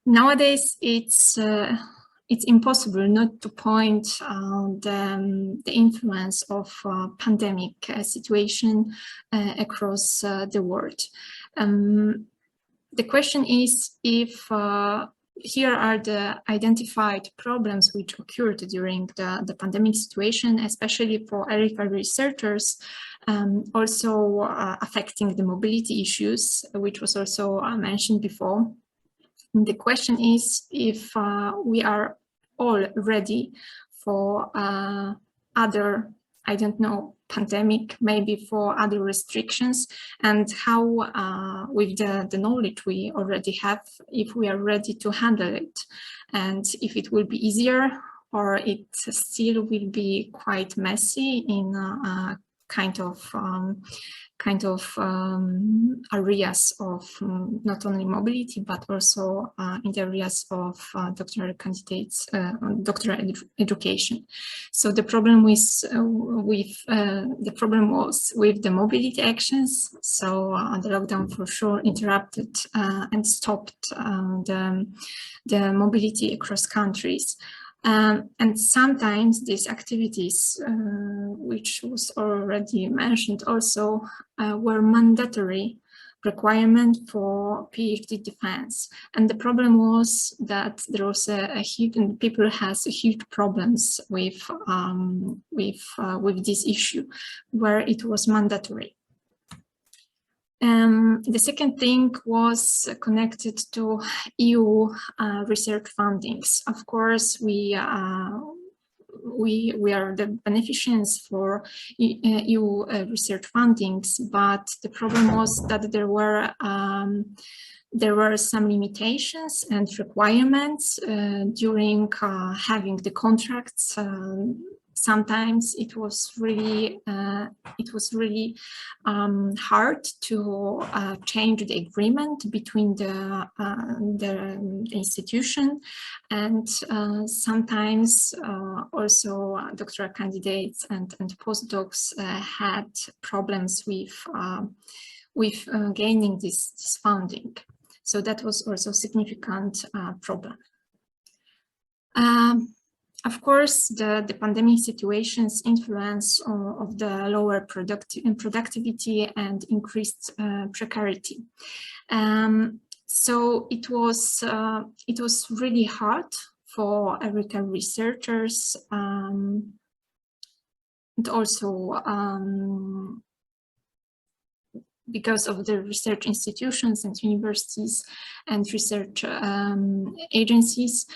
Nowadays, it's impossible not to point the influence of pandemic situation across the world. The question is if here are the identified problems which occurred during the pandemic situation, especially for EURECA researchers, also affecting the mobility issues, which was also mentioned before. The question is if we are all ready for other, I don't know, pandemic, maybe for other restrictions, and how with the knowledge we already have, if we are ready to handle it, and if it will be easier or it still will be quite messy in kind of areas of not only mobility, but also in the areas of doctoral candidates, doctoral education. So the problem was with the mobility actions. So the lockdown for sure interrupted and stopped the mobility across countries. And sometimes these activities, which was already mentioned also, were mandatory requirement for PhD defense. And the problem was that there was a huge, and people has huge problems with this issue, where it was mandatory. The second thing was connected to EU research fundings. Of course, we are the beneficiaries for EU research fundings, but the problem was that there were some limitations and requirements during having the contracts. Sometimes it was really hard to change the agreement between the institution, and sometimes also doctoral candidates and postdocs had problems with gaining this funding. So that was also a significant problem. Of course, the pandemic situation's influence of the lower productivity and increased precarity. So it was really hard for EURECA researchers, and also because of the research institutions and universities and research agencies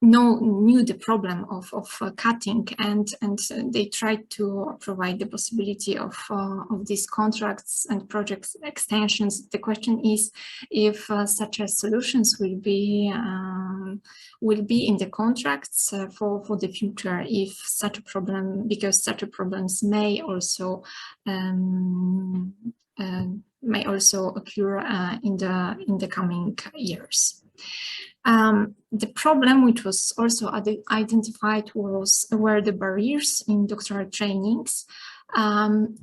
knew the problem of cutting, and they tried to provide the possibility of these contracts and project extensions. The question is if such a solutions will be in the contracts for the future, if such a problem, because such a problems may also occur in the coming years. The problem which was also identified were the barriers in doctoral trainings.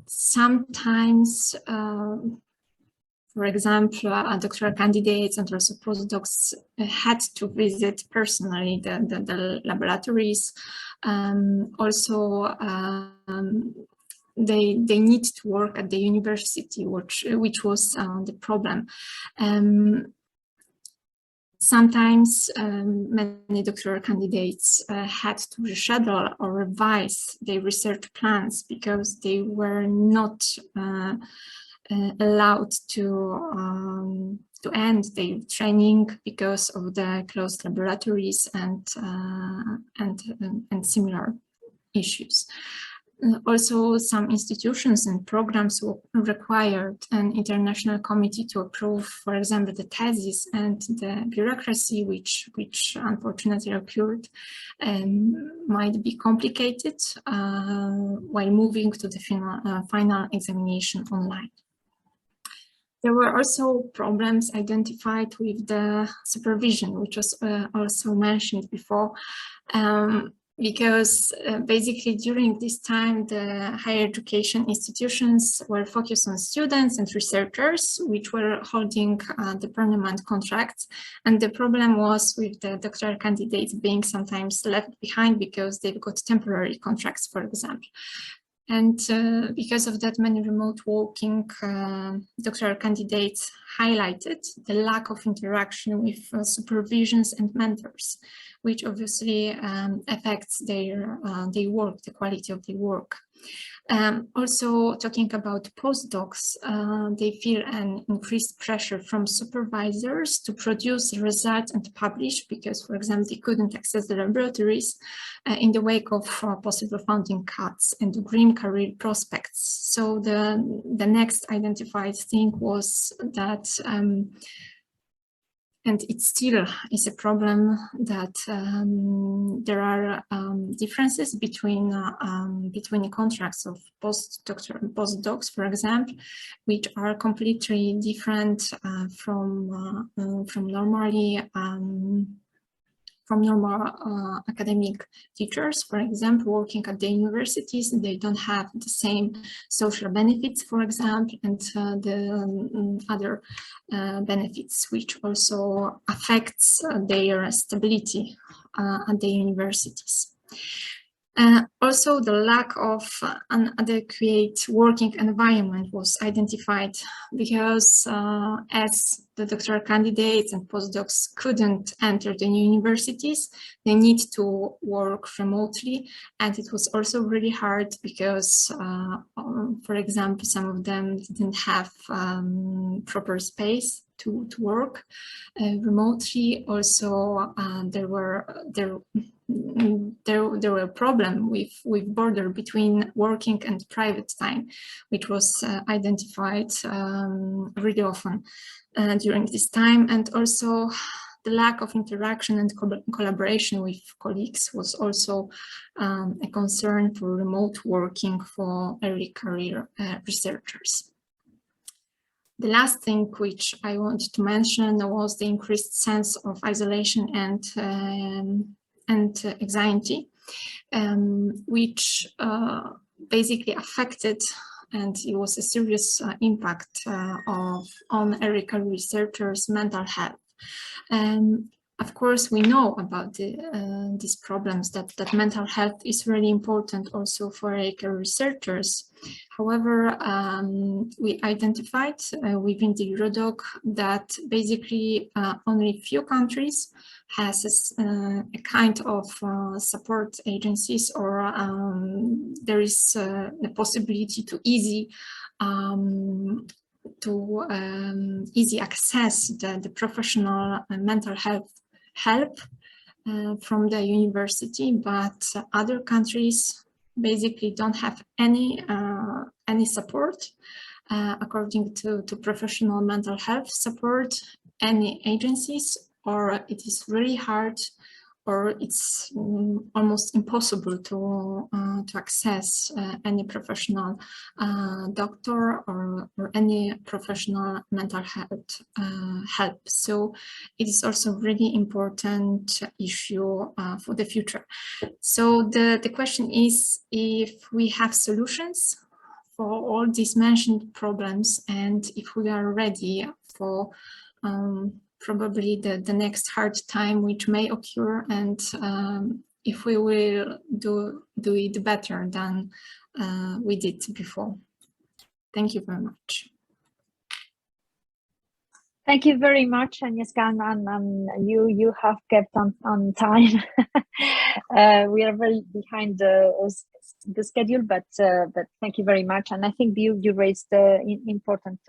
Sometimes For example, doctoral candidates and also postdocs had to visit personally the laboratories. They need to work at the university, which was the problem. Sometimes many doctoral candidates had to reschedule or revise their research plans because they were not allowed to end their training because of the closed laboratories and similar issues. Also, some institutions and programs required an international committee to approve, for example, the thesis, and the bureaucracy which unfortunately occurred might be complicated while moving to the final examination online. There were also problems identified with the supervision, which was also mentioned before. Because basically during this time, the higher education institutions were focused on students and researchers, which were holding the permanent contracts. And the problem was with the doctoral candidates being sometimes left behind because they've got temporary contracts, for example. And because of that, many remote working doctoral candidates highlighted the lack of interaction with supervisions and mentors, which obviously affects their work, the quality of their work. Also, talking about postdocs, they feel an increased pressure from supervisors to produce results and publish because, for example, they couldn't access the laboratories in the wake of possible funding cuts and grim career prospects. So the next identified thing was that and it still is a problem that there are differences between contracts of postdocs, for example, which are completely different from normal academic teachers. For example, working at the universities, they don't have the same social benefits, for example, and the other benefits, which also affects their stability at the universities. Also, the lack of an adequate working environment was identified because as the doctoral candidates and postdocs couldn't enter the new universities, they need to work remotely. And it was also really hard because, for example, some of them didn't have proper space to work remotely. Also, there were problem with border between working and private time, which was identified really often during this time. And also the lack of interaction and collaboration with colleagues was also a concern for remote working for early career researchers. The last thing which I wanted to mention was the increased sense of isolation and anxiety, which basically affected, and it was a serious impact on early career researchers' mental health. Of course, we know about these problems, that mental health is really important also for early career researchers. However, we identified within the EURODOC that basically only few countries has a kind of support agencies, or there is the possibility to easy access the professional mental health help from the university, but other countries basically don't have any support according to professional mental health support, any agencies, or it is really hard, or it's almost impossible to access any professional doctor or any professional mental health help. So it is also really important issue for the future. So the question is if we have solutions for all these mentioned problems, and if we are ready for probably the next hard time which may occur, and if we will do it better than we did before. Thank you very much. Thank you very much, Agnieszka, and you have kept on time. We are very behind the schedule, but thank you very much. And I think you raised important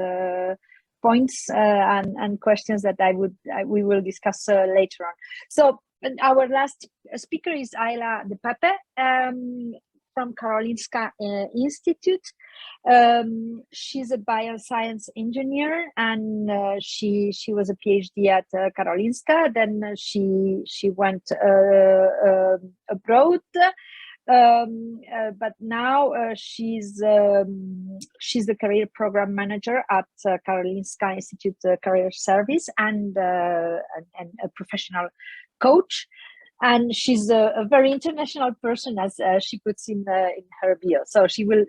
points and questions that we will discuss later on. So our last speaker is Ayla DE PAEPE from Karolinska Institutet. She's a bioscience engineer, and she was a PhD at Karolinska. Then she went abroad, but now she's the career program manager at Karolinska Institutet Career Service and a professional coach. And she's a very international person, as she puts in her bio. So she will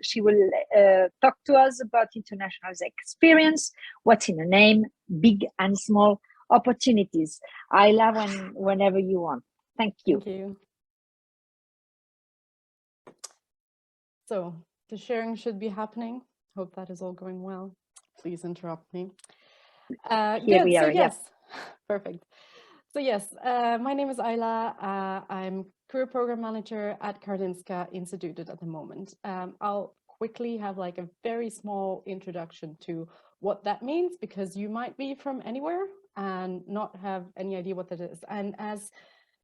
talk to us about international experience, what's in a name, big and small opportunities. Ayla, whenever you want. Thank you. Thank you. So the sharing should be happening. Hope that is all going well. Please interrupt me. Here we are. So yes, perfect. So yes, my name is Ayla. I'm career program manager at Karolinska Institutet at the moment. I'll quickly have like a very small introduction to what that means, because you might be from anywhere and not have any idea what that is. And as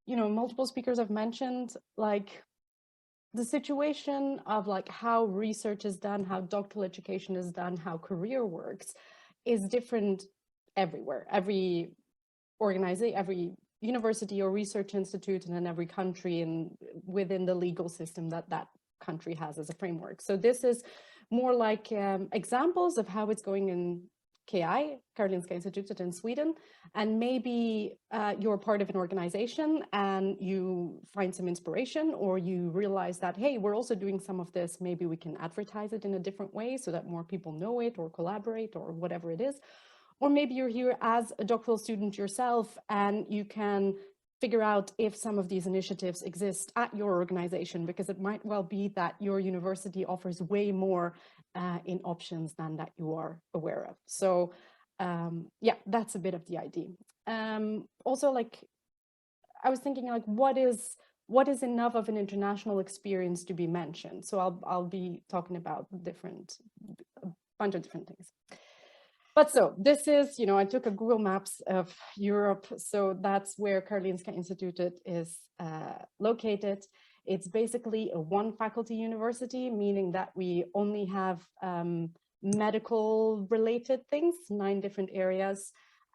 you know, multiple speakers have mentioned, like the situation of like how research is done, how doctoral education is done, how career works is different everywhere. Every organization, every university or research institute, and in every country and within the legal system that country has as a framework. So this is more like examples of how it's going in KI, Karolinska Institutet in Sweden, and maybe you're part of an organization and you find some inspiration, or you realize that, hey, we're also doing some of this, maybe we can advertise it in a different way so that more people know it or collaborate or whatever it is. Or maybe you're here as a doctoral student yourself and you can figure out if some of these initiatives exist at your organization, because it might well be that your university offers way more in options than that you are aware of. So yeah, that's a bit of the idea. Also, like, I was thinking, like, what is enough of an international experience to be mentioned? So I'll be talking about a bunch of different things. But so this is, you know, I took a Google Maps of Europe. So that's where Karolinska Institutet is located. It's basically a one faculty university, meaning that we only have medical related things, 9 different areas,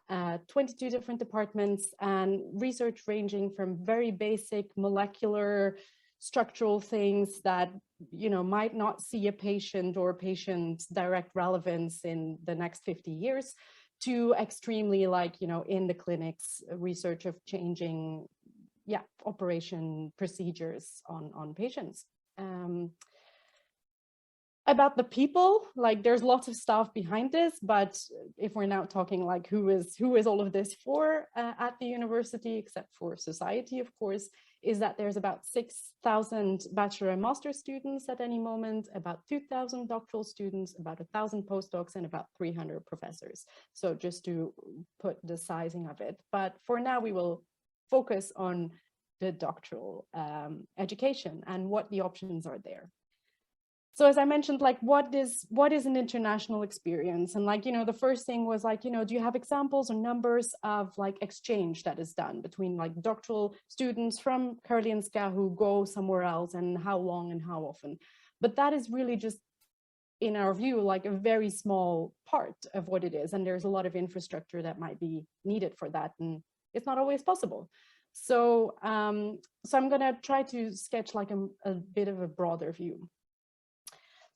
22 different departments, and research ranging from very basic molecular structural things that, you know, might not see a patient or a patient's direct relevance in the next 50 years, to extremely, like, you know, in the clinics, research of changing, yeah, operation procedures on patients. About the people, like, there's lots of stuff behind this, but if we're now talking like who is all of this for at the university, except for society, of course, is that there's about 6,000 bachelor and master students at any moment, about 2,000 doctoral students, about 1,000 postdocs, and about 300 professors. So just to put the sizing of it. But for now, we will focus on the doctoral education and what the options are there. So as I mentioned, like, what is an international experience? And, like, you know, the first thing was, like, you know, do you have examples or numbers of, like, exchange that is done between, like, doctoral students from Karolinska who go somewhere else, and how long and how often? But that is really just, in our view, like a very small part of what it is. And there's a lot of infrastructure that might be needed for that, and it's not always possible. So, so I'm gonna try to sketch like a bit of a broader view.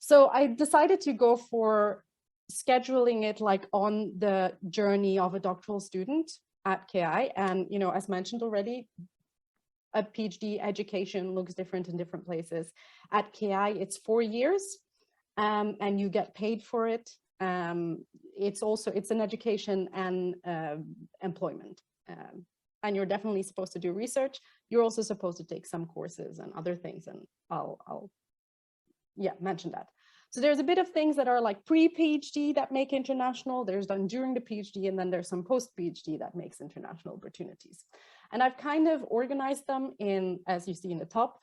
So I decided to go for scheduling it like on the journey of a doctoral student at KI. And, you know, as mentioned already, a PhD education looks different in different places. At KI, it's 4 years. and you get paid for it. It's an education and employment. And you're definitely supposed to do research. You're also supposed to take some courses and other things, and I'll mention that. So there's a bit of things that are like pre-PhD that make international, there's done during the PhD, and then there's some post-PhD that makes international opportunities. And I've kind of organized them in, as you see in the top,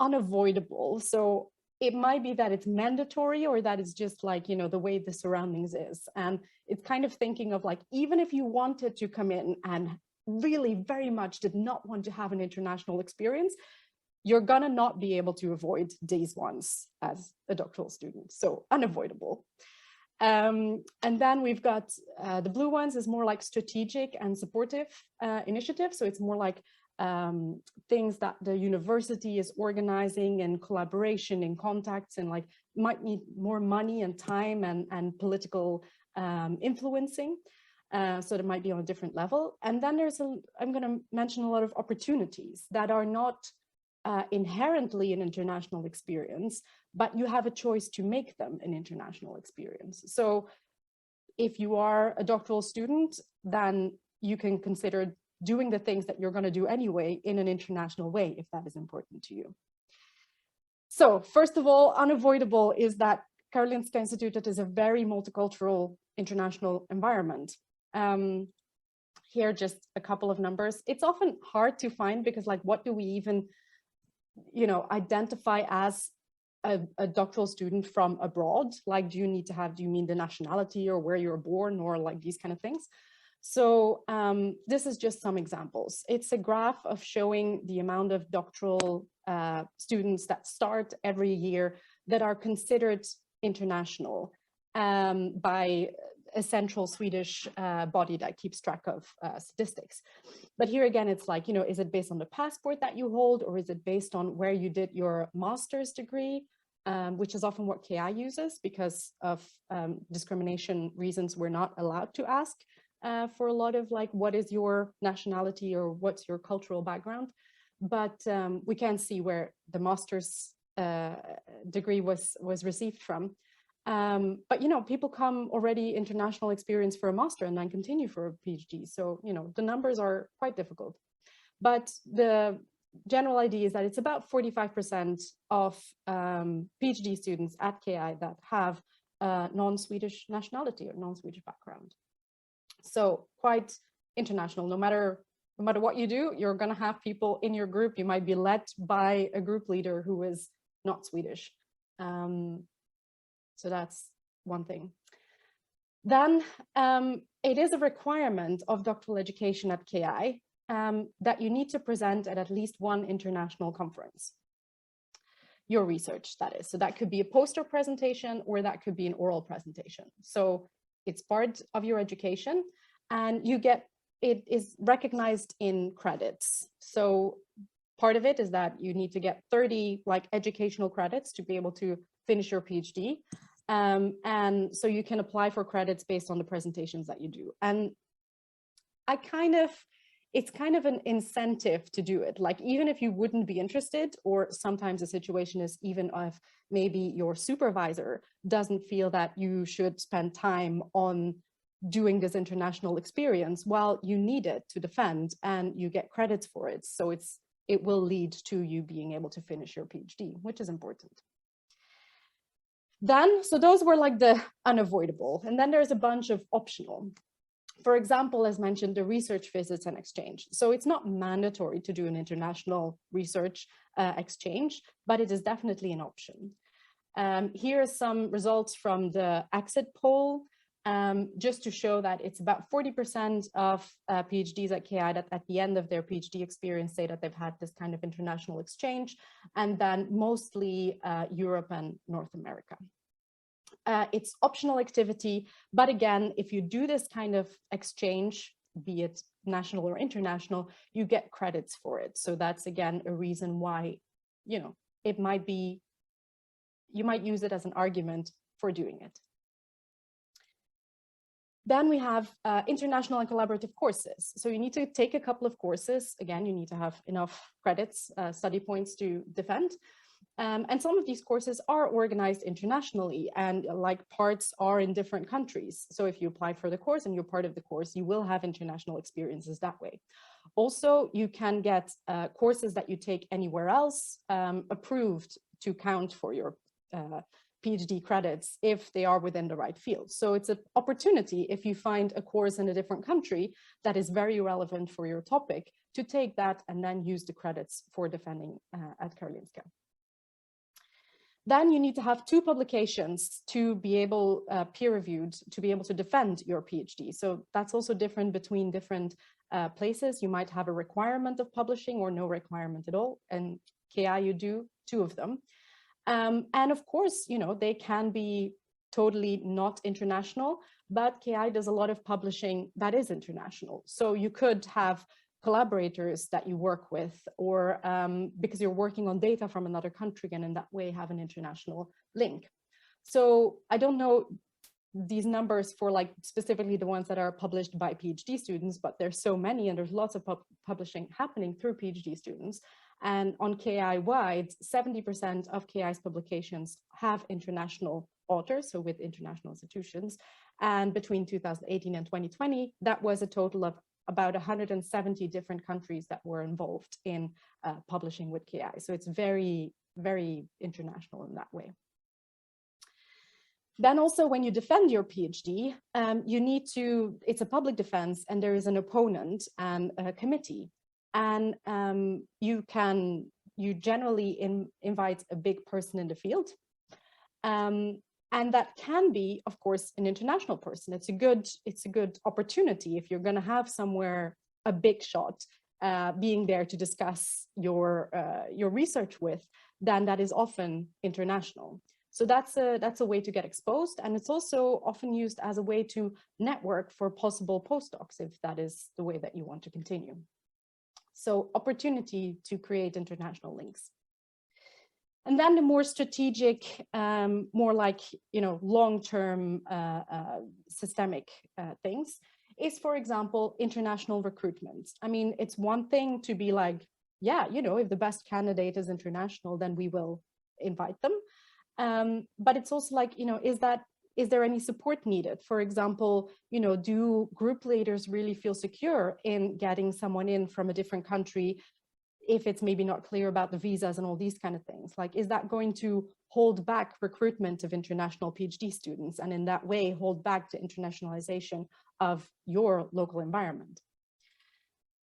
unavoidable. So it might be that it's mandatory, or that it's just like, you know, the way the surroundings is. And it's kind of thinking of like, even if you wanted to come in and really very much did not want to have an international experience, you're gonna not be able to avoid these ones as a doctoral student, so unavoidable. And then we've got the blue ones is more like strategic and supportive initiatives. So it's more like things that the university is organizing in collaboration, in contacts, and like might need more money and time and political influencing. So it might be on a different level. And then I'm going to mention a lot of opportunities that are not inherently an international experience, but you have a choice to make them an international experience. So if you are a doctoral student, then you can consider doing the things that you're going to do anyway in an international way, if that is important to you. So first of all, unavoidable is that Karolinska Institutet is a very multicultural international environment. Here, just a couple of numbers. It's often hard to find because, like, what do we even, you know, identify as a doctoral student from abroad? Like, do you mean the nationality or where you're born or like these kind of things? So this is just some examples. It's a graph of showing the amount of doctoral students that start every year that are considered international by a central Swedish body that keeps track of statistics. But here again, it's like, you know, is it based on the passport that you hold, or is it based on where you did your master's degree, which is often what KI uses because of discrimination reasons. We're not allowed to ask for a lot of like, what is your nationality or what's your cultural background? But we can see where the master's degree was received from. But, you know, people come already international experience for a master and then continue for a PhD. So, you know, the numbers are quite difficult. But the general idea is that it's about 45% of PhD students at KI that have non-Swedish nationality or non-Swedish background. So quite international. No matter what you do, you're going to have people in your group. You might be led by a group leader who is not Swedish. So that's one thing. Then it is a requirement of doctoral education at KI that you need to present at least one international conference. Your research, that is. So that could be a poster presentation or that could be an oral presentation. So it's part of your education and it is recognized in credits. So part of it is that you need to get 30 like educational credits to be able to finish your PhD. And so you can apply for credits based on the presentations that you do. And it's kind of an incentive to do it. Like, even if you wouldn't be interested, or sometimes the situation is even if maybe your supervisor doesn't feel that you should spend time on doing this international experience, well, you need it to defend and you get credits for it. So it will lead to you being able to finish your PhD, which is important. Then, so those were like the unavoidable. And then there's a bunch of optional. For example, as mentioned, the research visits and exchange. So it's not mandatory to do an international research exchange, but it is definitely an option. Here are some results from the exit poll, just to show that it's about 40% of PhDs at KI that at the end of their PhD experience say that they've had this kind of international exchange, and then mostly Europe and North America. It's optional activity, but again, if you do this kind of exchange, be it national or international, you get credits for it. So that's again a reason why, you know, it might be, you might use it as an argument for doing it. Then we have international and collaborative courses. So you need to take a couple of courses. Again, you need to have enough credits, study points to defend. And some of these courses are organized internationally, and like parts are in different countries. So if you apply for the course and you're part of the course, you will have international experiences that way. Also, you can get courses that you take anywhere else approved to count for your PhD credits if they are within the right field. So it's an opportunity if you find a course in a different country that is very relevant for your topic to take that and then use the credits for defending at Karolinska. Then you need to have 2 publications to be able, peer-reviewed, to be able to defend your PhD. So that's also different between different places. You might have a requirement of publishing or no requirement at all. And KI, you do 2 of them. And of course, you know, they can be totally not international, but KI does a lot of publishing that is international. So you could have collaborators that you work with, or because you're working on data from another country and in that way have an international link. So I don't know these numbers for like specifically the ones that are published by PhD students, but there's so many and there's lots of publishing happening through PhD students. And on KI-wide, 70% of KI's publications have international authors, so with international institutions. And between 2018 and 2020, that was a total of about 170 different countries that were involved in publishing with KI. So it's very, very international in that way. Then also when you defend your PhD, you need to, it's a public defense and there is an opponent and a committee. And you generally invite a big person in the field. And that can be, of course, an international person. It's a good opportunity if you're going to have somewhere a big shot being there to discuss your research with, then that is often international. So that's a way to get exposed, and it's also often used as a way to network for possible postdocs if that is the way that you want to continue. So opportunity to create international links. And then the more strategic, more like, you know, long-term systemic things is, for example, international recruitment. I mean, it's one thing to be like, yeah, you know, if the best candidate is international, then we will invite them. But it's also like, you know, is there any support needed? For example, you know, do group leaders really feel secure in getting someone in from a different country if it's maybe not clear about the visas and all these kind of things? Like, is that going to hold back recruitment of international PhD students and in that way hold back the internationalization of your local environment?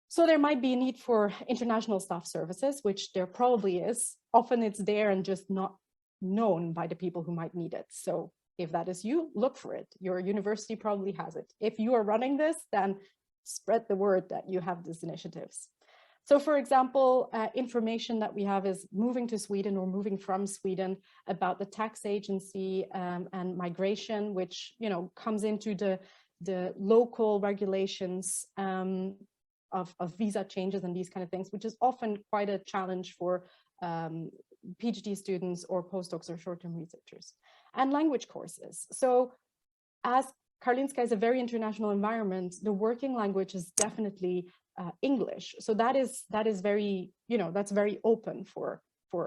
So there might be a need for international staff services, which there probably is. Often it's there and just not known by the people who might need it. So if that is you, look for it. Your university probably has it. If you are running this, then spread the word that you have these initiatives. So for example, information that we have is moving to Sweden or moving from Sweden about the tax agency and migration, which, you know, comes into the local regulations of visa changes and these kind of things, which is often quite a challenge for PhD students or postdocs or short-term researchers. And language courses. So as Karolinska is a very international environment, the working language is definitely English. So that is very, you know, that's very open for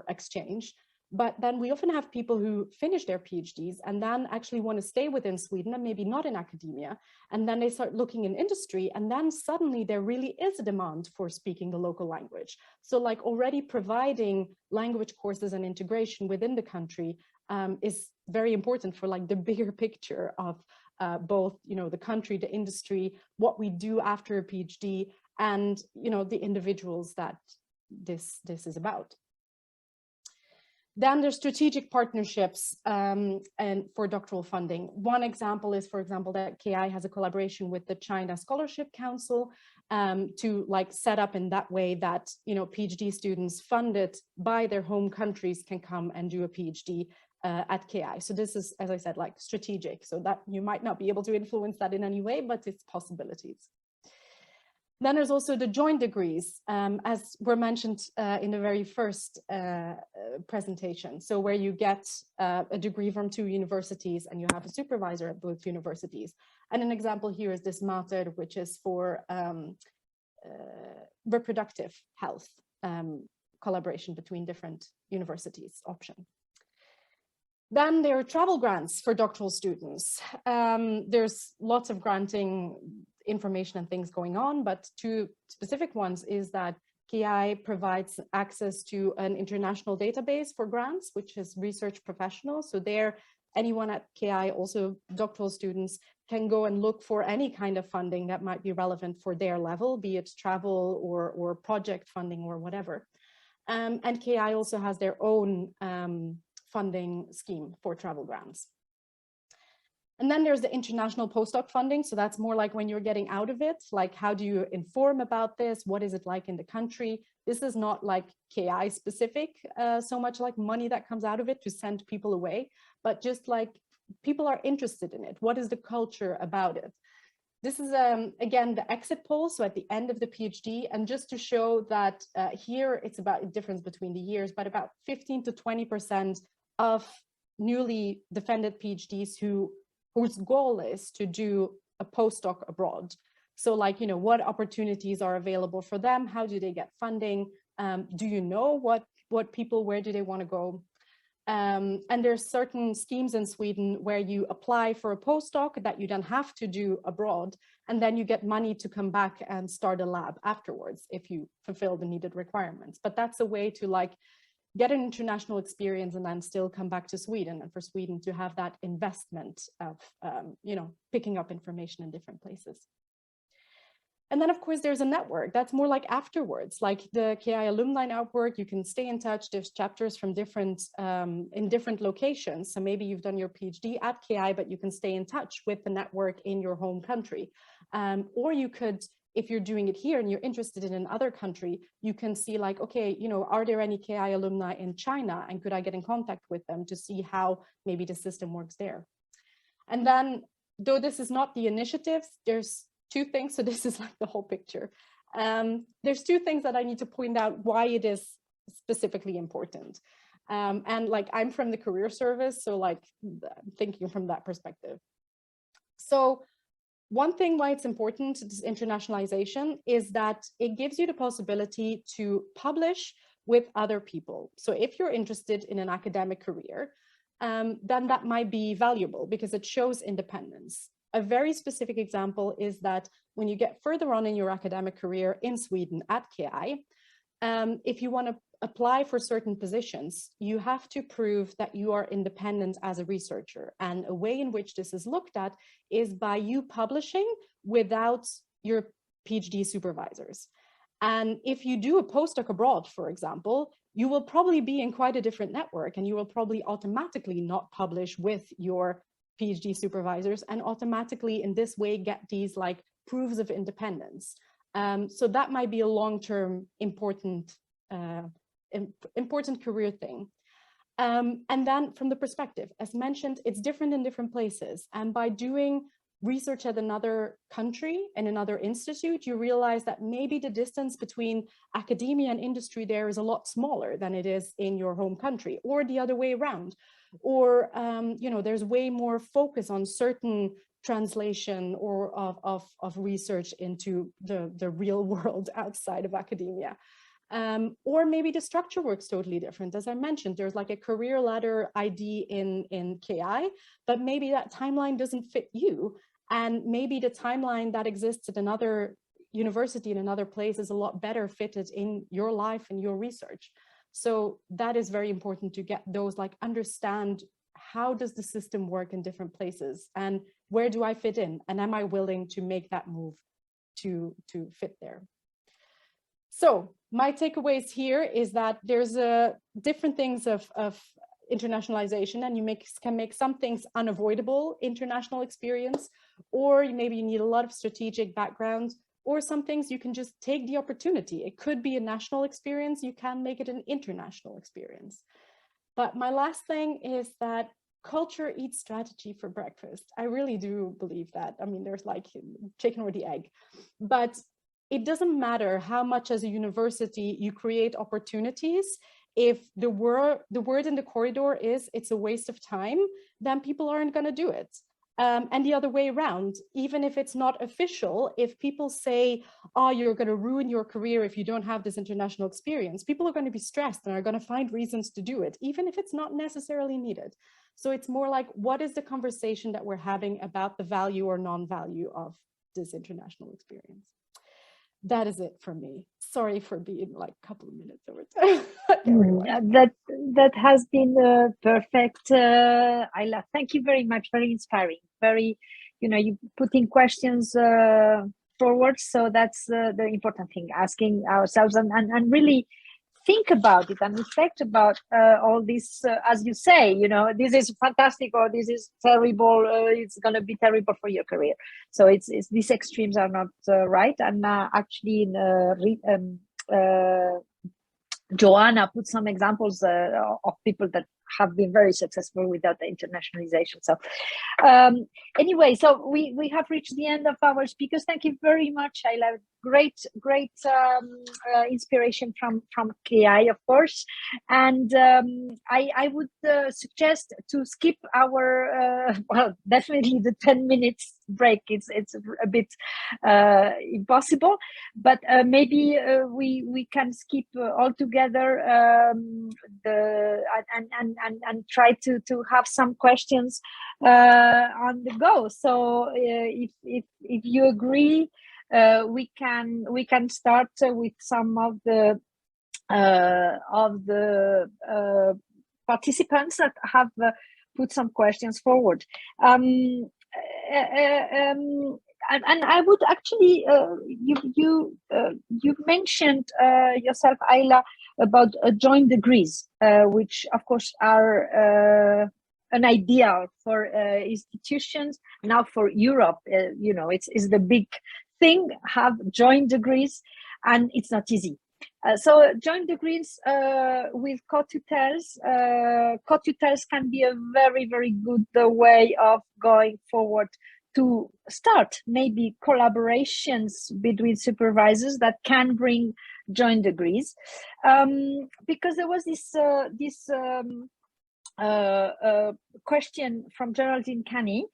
exchange. But then we often have people who finish their PhDs and then actually want to stay within Sweden and maybe not in academia. And then they start looking in industry, and then suddenly there really is a demand for speaking the local language. So like already providing language courses and integration within the country is very important for like the bigger picture of both, you know, the country, the industry, what we do after a PhD, and, you know, the individuals that this is about. Then there's strategic partnerships and for doctoral funding. One example is, for example, that KI has a collaboration with the China Scholarship Council to like set up in that way that, you know, PhD students funded by their home countries can come and do a PhD at KI. So this is, as I said, like strategic, so that you might not be able to influence that in any way, but it's possibilities. Then there's also the joint degrees, as were mentioned in the very first presentation. So where you get a degree from 2 universities and you have a supervisor at both universities. And an example here is this mater, which is for reproductive health, collaboration between different universities option. Then there are travel grants for doctoral students. There's lots of granting information and things going on, but two specific ones is that KI provides access to an international database for grants, which is research professionals. So there, anyone at KI, also doctoral students, can go and look for any kind of funding that might be relevant for their level, be it travel or project funding or whatever. And KI also has their own funding scheme for travel grants. And then there's the international postdoc funding. So that's more like when you're getting out of it, like how do you inform about this? What is it like in the country? This is not like KI specific, so much like money that comes out of it to send people away, but just like people are interested in it. What is the culture about it? This is, again, the exit poll, so at the end of the PhD, and just to show that here it's about a difference between the years, but about 15 to 20% of newly defended PhDs whose goal is to do a postdoc abroad. So like, you know, what opportunities are available for them? How do they get funding? Do you know what people, where do they want to go? And there's certain schemes in Sweden where you apply for a postdoc that you then have to do abroad, and then you get money to come back and start a lab afterwards if you fulfill the needed requirements. But that's a way to like get an international experience and then still come back to Sweden, and for Sweden to have that investment of, you know, picking up information in different places. And then, of course, there's a network that's more like afterwards, like the KI alumni network. You can stay in touch. There's chapters from different, in different locations. So maybe you've done your PhD at KI, but you can stay in touch with the network in your home country. Or you could, if you're doing it here and you're interested in another country, you can see like, okay, you know, are there any KI alumni in China? And could I get in contact with them to see how maybe the system works there? And then, though this is not the initiatives, there's two things. So this is like the whole picture. There's two things that I need to point out why it is specifically important. And like, I'm from the career service, so like thinking from that perspective. So one thing why it's important, this internationalization, is that it gives you the possibility to publish with other people. So if you're interested in an academic career, then that might be valuable because it shows independence. A very specific example is that when you get further on in your academic career in Sweden at KI, if you want to apply for certain positions, you have to prove that you are independent as a researcher. And a way in which this is looked at is by you publishing without your PhD supervisors. And if you do a postdoc abroad, for example, you will probably be in quite a different network, and you will probably automatically not publish with your PhD supervisors, and automatically in this way get these like proofs of independence. So that might be a long-term important career thing. And then from the perspective, as mentioned, it's different in different places. And by doing research at another country and another institute, you realize that maybe the distance between academia and industry there is a lot smaller than it is in your home country, or the other way around. Or, you know, there's way more focus on certain translation or of research into the real world outside of academia. Or maybe the structure works totally different. As I mentioned, there's like a career ladder ID in KI, but maybe that timeline doesn't fit you. And maybe the timeline that exists at another university in another place is a lot better fitted in your life and your research. So that is very important to get those, like, understand how does the system work in different places and where do I fit in? And am I willing to make that move to fit there? So my takeaways here is that there's different things of internationalization, and you can make some things unavoidable international experience, or maybe you need a lot of strategic background, or some things you can just take the opportunity. It could be a national experience, you can make it an international experience. But my last thing is that culture eats strategy for breakfast. I really do believe that. I mean, there's like chicken or the egg, but it doesn't matter how much as a university you create opportunities. If the word in the corridor is it's a waste of time, then people aren't going to do it. And the other way around, even if it's not official, if people say, oh, you're going to ruin your career if you don't have this international experience, people are going to be stressed and are going to find reasons to do it, even if it's not necessarily needed. So it's more like, what is the conversation that we're having about the value or non-value of this international experience? That is it for me. Sorry for being like a couple of minutes over time. That has been perfect, Ayla. Thank you very much. Very inspiring. Very, you putting questions forward. So that's the important thing, asking ourselves and really think about it and reflect about all this, as you say, this is fantastic or this is terrible, it's going to be terrible for your career. So it's these extremes are not right. And actually Joana put some examples of people that have been very successful without the internationalization. So anyway, so we have reached the end of our speakers. Thank you very much, Ayla. Great inspiration from KI, of course. And I would suggest to skip our well, definitely the 10 minutes break. It's a bit impossible, but maybe we can skip altogether and try to have some questions on the go. So if you agree, we can start with some of the participants that have put some questions forward. And I would actually, you mentioned yourself, Ayla, about joint degrees, which of course are an ideal for institutions. Now for Europe, it's the big thing, have joint degrees, and it's not easy. So joint degrees with co-tutels, can be a very, very good way of going forward to start maybe collaborations between supervisors that can bring joint degrees. Because there was this question from Geraldine Canny.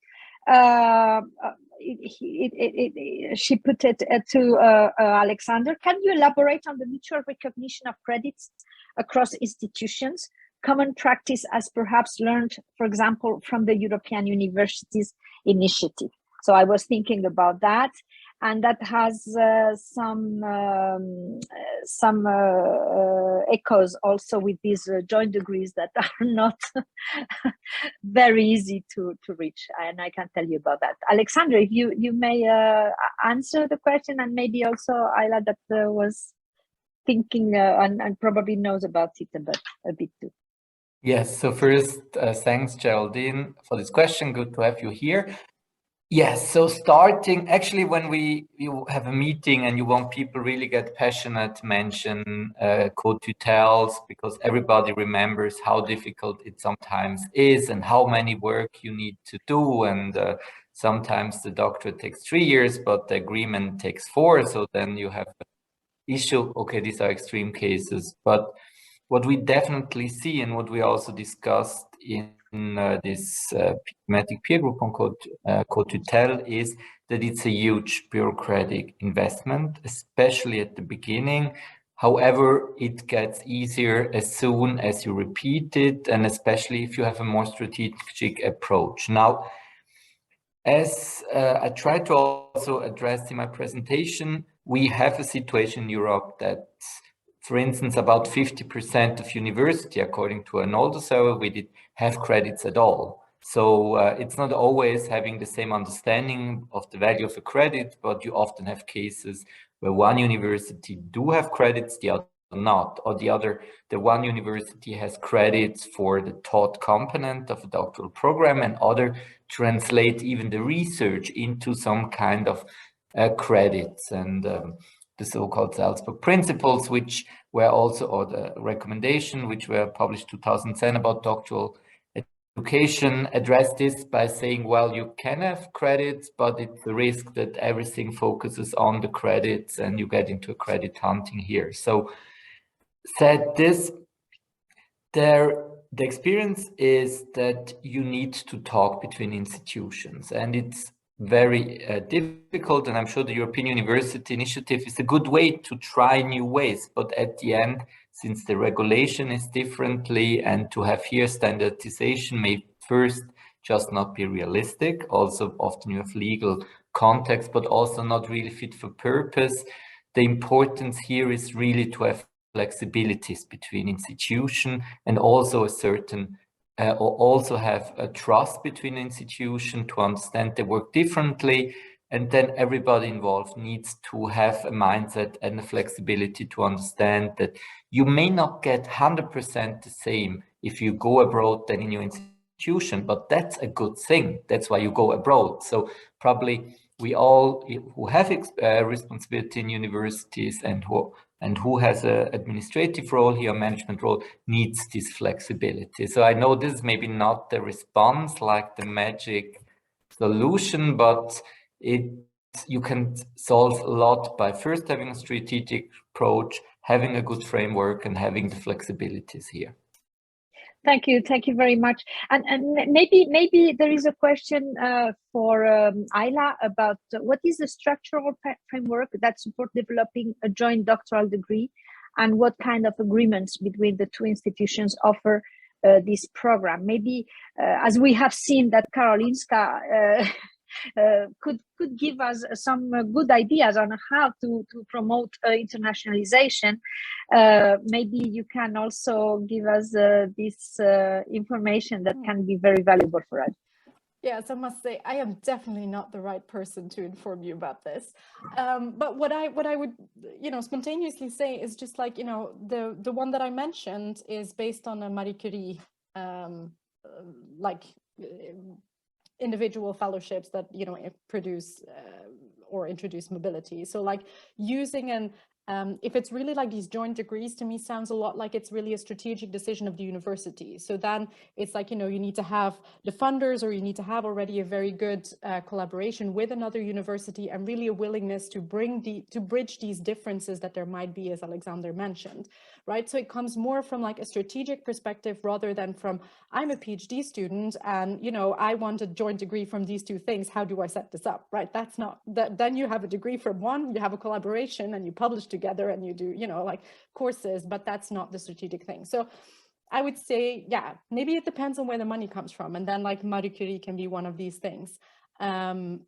She put it to Alexander. Can you elaborate on the mutual recognition of credits across institutions, common practice as perhaps learned, for example, from the European Universities Initiative? So I was thinking about that, and that has some echoes also with these joint degrees that are not very easy to reach, and I can tell you about that. Alexander, if you may answer the question, and maybe also Ayla that was thinking and probably knows about it a bit too. Yes, so first, thanks, Geraldine, for this question. Good to have you here. Yes, so starting, actually, when you have a meeting and you want people really get passionate, mention co-tutels, because everybody remembers how difficult it sometimes is and how many work you need to do. And sometimes the doctorate takes 3 years, but the agreement takes 4. So then you have the issue, okay, these are extreme cases. But what we definitely see and what we also discussed in this thematic peer group on co-tutel is that it's a huge bureaucratic investment, especially at the beginning. However, it gets easier as soon as you repeat it, and especially if you have a more strategic approach. Now, as I tried to also address in my presentation, we have a situation in Europe that, for instance, about 50% of university, according to an older survey we did, have credits at all. So it's not always having the same understanding of the value of a credit, but you often have cases where one university do have credits, the other not, or the one university has credits for the taught component of a doctoral program, and other translate even the research into some kind of credits. And the so-called Salzburg principles, which were also, or the recommendation, which were published 2010 about doctoral education, addressed this by saying, well, you can have credits, but it's the risk that everything focuses on the credits and you get into credit hunting here. So said this, there the experience is that you need to talk between institutions, and it's very difficult, and I'm sure the European University Initiative is a good way to try new ways, but at the end, since the regulation is differently, and to have here standardization may first just not be realistic, also often you have legal context, but also not really fit for purpose. The importance here is really to have flexibilities between institution and also a certain or also have a trust between institutions to understand they work differently, and then everybody involved needs to have a mindset and a flexibility to understand that you may not get 100% the same if you go abroad than in your institution, but that's a good thing. That's why you go abroad. So probably we all who have responsibility in universities and who has an administrative role here, management role, needs this flexibility. So I know this is maybe not the response like the magic solution, but you can solve a lot by first having a strategic approach, having a good framework, and having the flexibilities here. Thank you very much. And maybe there is a question for Ayla about what is the structural framework that supports developing a joint doctoral degree, and what kind of agreements between the two institutions offer this program. Maybe as we have seen that Karolinska could give us some good ideas on how to promote internationalization. Maybe you can also give us this information that can be very valuable for us. Yes, I must say I am definitely not the right person to inform you about this. But what I would spontaneously say is just like, the one that I mentioned is based on a Marie Curie individual fellowships that produce or introduce mobility. So like using if it's really like these joint degrees, to me sounds a lot like it's really a strategic decision of the university. So then it's like, you need to have the funders, or you need to have already a very good collaboration with another university, and really a willingness to bridge these differences that there might be, as Alexander mentioned, right? So it comes more from like a strategic perspective rather than from, I'm a PhD student and, I want a joint degree from these two things. How do I set this up, right? That's not, then you have a degree from one, you have a collaboration and you publish together and you do, like courses, but that's not the strategic thing. So I would say, yeah, maybe it depends on where the money comes from. And then like Marie Curie can be one of these things. I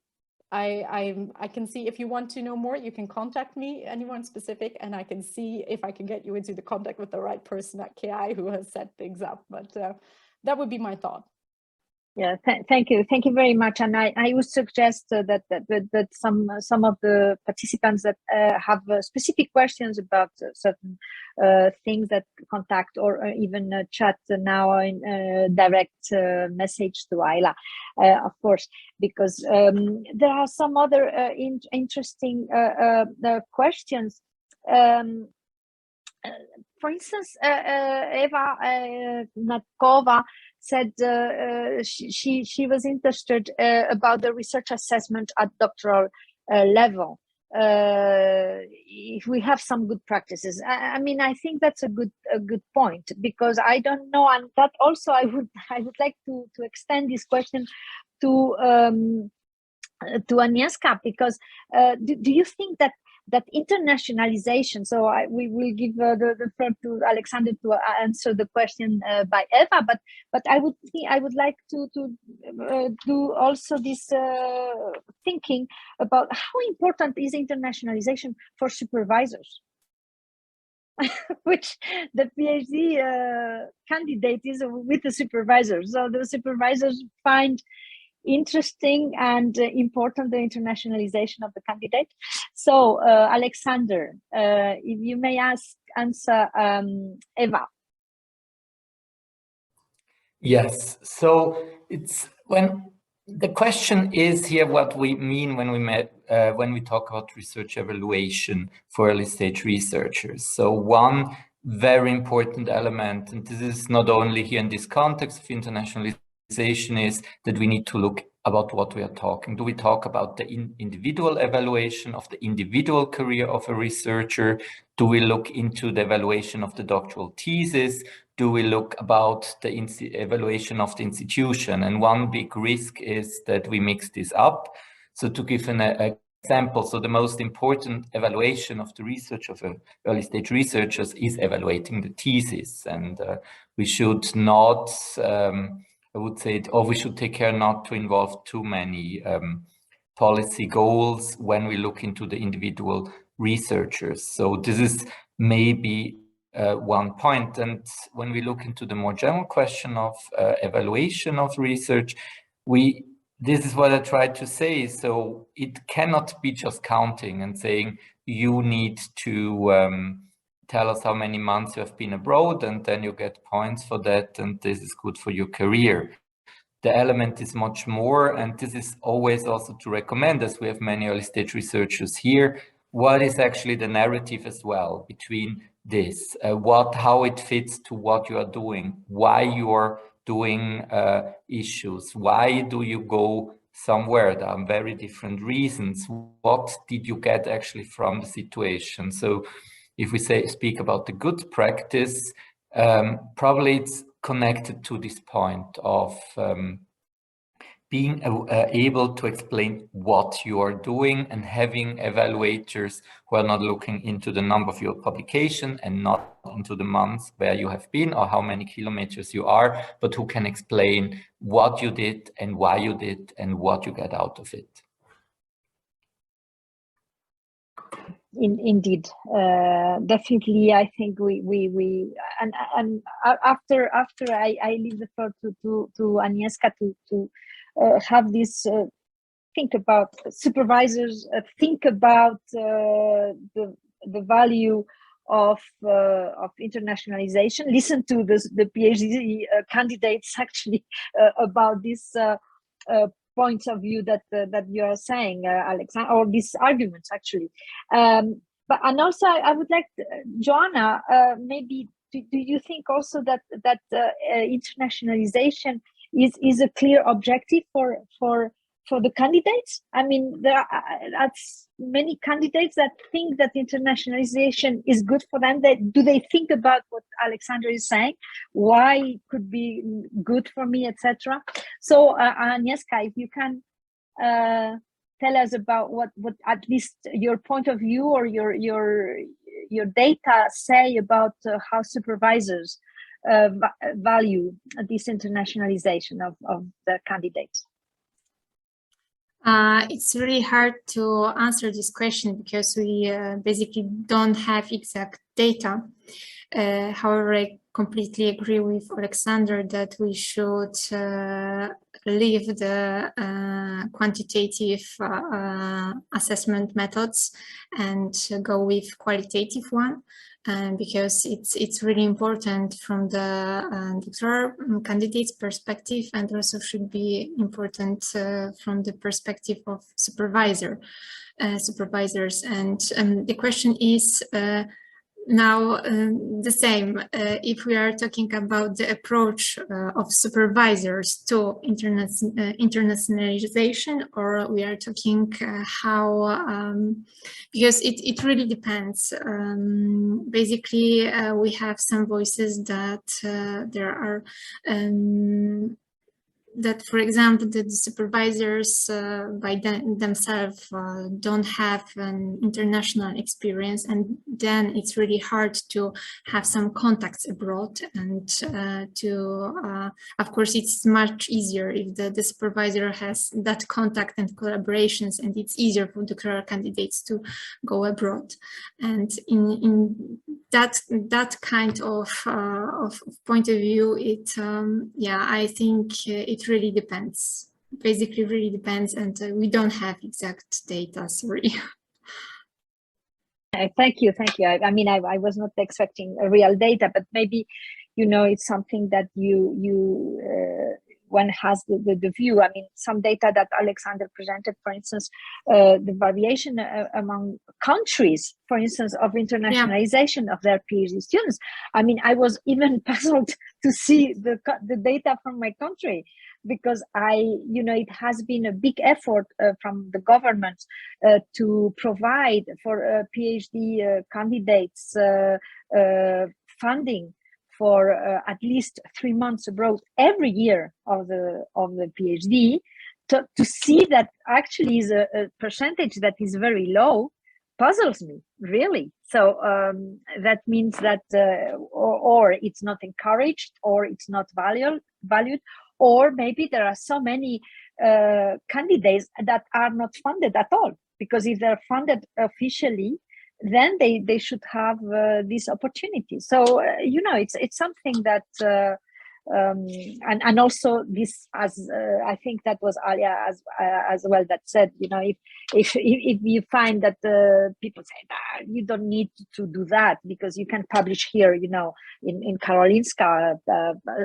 can see, if you want to know more, you can contact me, anyone specific, and I can see if I can get you into the contact with the right person at KI who has set things up. But that would be my thought. Yeah, thank you very much. And I would suggest that some of the participants that have specific questions about certain things, that contact or even chat now in direct message to Ayla, of course, because there are some other interesting questions. For instance, Eva Natkova said she was interested about the research assessment at doctoral level. If we have some good practices, I mean, I think that's a good point, because I don't know, and that also I would like to extend this question to Agnieszka, because do you think that internationalization, so we will give the floor to Alexander to answer the question by Eva, but I would like to do also this thinking about how important is internationalization for supervisors, which the PhD candidate is with the supervisors. So the supervisors find interesting and important the internationalization of the candidate. So Alexander, if you may answer Eva. Yes, so it's when the question is here what we mean when we talk about research evaluation for early stage researchers. So one very important element, and this is not only here in this context of internationalization, is that we need to look about what we are talking. Do we talk about the individual evaluation of the individual career of a researcher? Do we look into the evaluation of the doctoral thesis? Do we look about the evaluation of the institution? And one big risk is that we mix this up. So to give an example, so the most important evaluation of the research of early stage researchers is evaluating the thesis. And we should not, I would say, or we should take care not to involve too many policy goals when we look into the individual researchers. So this is maybe one point. And when we look into the more general question of evaluation of research, this is what I tried to say. So it cannot be just counting and saying you need to tell us how many months you have been abroad, and then you get points for that, and this is good for your career. The element is much more, and this is always also to recommend, as we have many early stage researchers here, what is actually the narrative as well between this, how it fits to what you are doing, why you are doing issues, why do you go somewhere? There are very different reasons. What did you get actually from the situation? So if we speak about the good practice, probably it's connected to this point of being able to explain what you are doing and having evaluators who are not looking into the number of your publication and not into the months where you have been or how many kilometers you are, but who can explain what you did and why you did and what you get out of it. Indeed, definitely. I think and after I leave the floor to Agnieszka to have this think about supervisors, think about the value of internationalization. Listen to the PhD candidates actually about this points of view that you are saying, Alexander, or these arguments actually. But also I would like Joana, maybe do you think also that internationalization is a clear objective for the candidates? I mean, there are many candidates that think that internationalization is good for them. Do they think about what Alexander is saying? Why it could be good for me, etc. So, Agnieszka, if you can tell us about what at least your point of view or your data say about how supervisors value this internationalization of the candidates. It's really hard to answer this question because we basically don't have exact data. However, I completely agree with Alexander that we should leave the quantitative assessment methods and go with qualitative one. Because it's really important from the doctoral candidate's perspective, and also should be important from the perspective of supervisors. And the question is now the same. If we are talking about the approach of supervisors to internationalization, or we are talking how, because it really depends. Basically, we have some voices that there are that, for example, the supervisors by themselves don't have an international experience, and then it's really hard to have some contacts abroad. And of course, it's much easier if the supervisor has that contact and collaborations, and it's easier for doctoral candidates to go abroad. And in that kind of point of view, yeah, I think it really depends. Basically, really depends, and we don't have exact data. Sorry. Thank you. I mean, I was not expecting a real data, but maybe, you know, it's something that one has the view. I mean, some data that Alexander presented, for instance, the variation among countries, for instance, of internationalization of their PhD students. I mean, I was even puzzled to see the data from my country. because it has been a big effort from the government to provide for PhD candidates funding for at least 3 months abroad every year of the PhD. To see that actually is a percentage that is very low puzzles me, really. So that means that or it's not encouraged, or it's not valued, or maybe there are so many candidates that are not funded at all, because if they're funded officially, then they should have this opportunity. So it's something that and also this, as I think that was Alia as well that said, if you find that people say that you don't need to do that because you can publish here, in Karolinska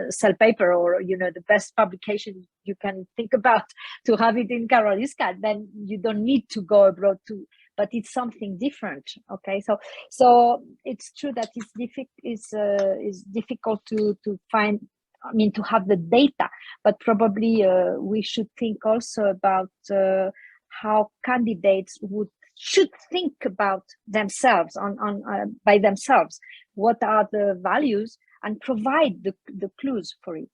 cell paper, or the best publication you can think about to have it in Karolinska, then you don't need to go abroad to. But it's something different. Okay, so it's true that it's difficult to find. I mean, to have the data, but probably we should think also about how candidates should think about themselves by themselves. What are the values, and provide the clues for it.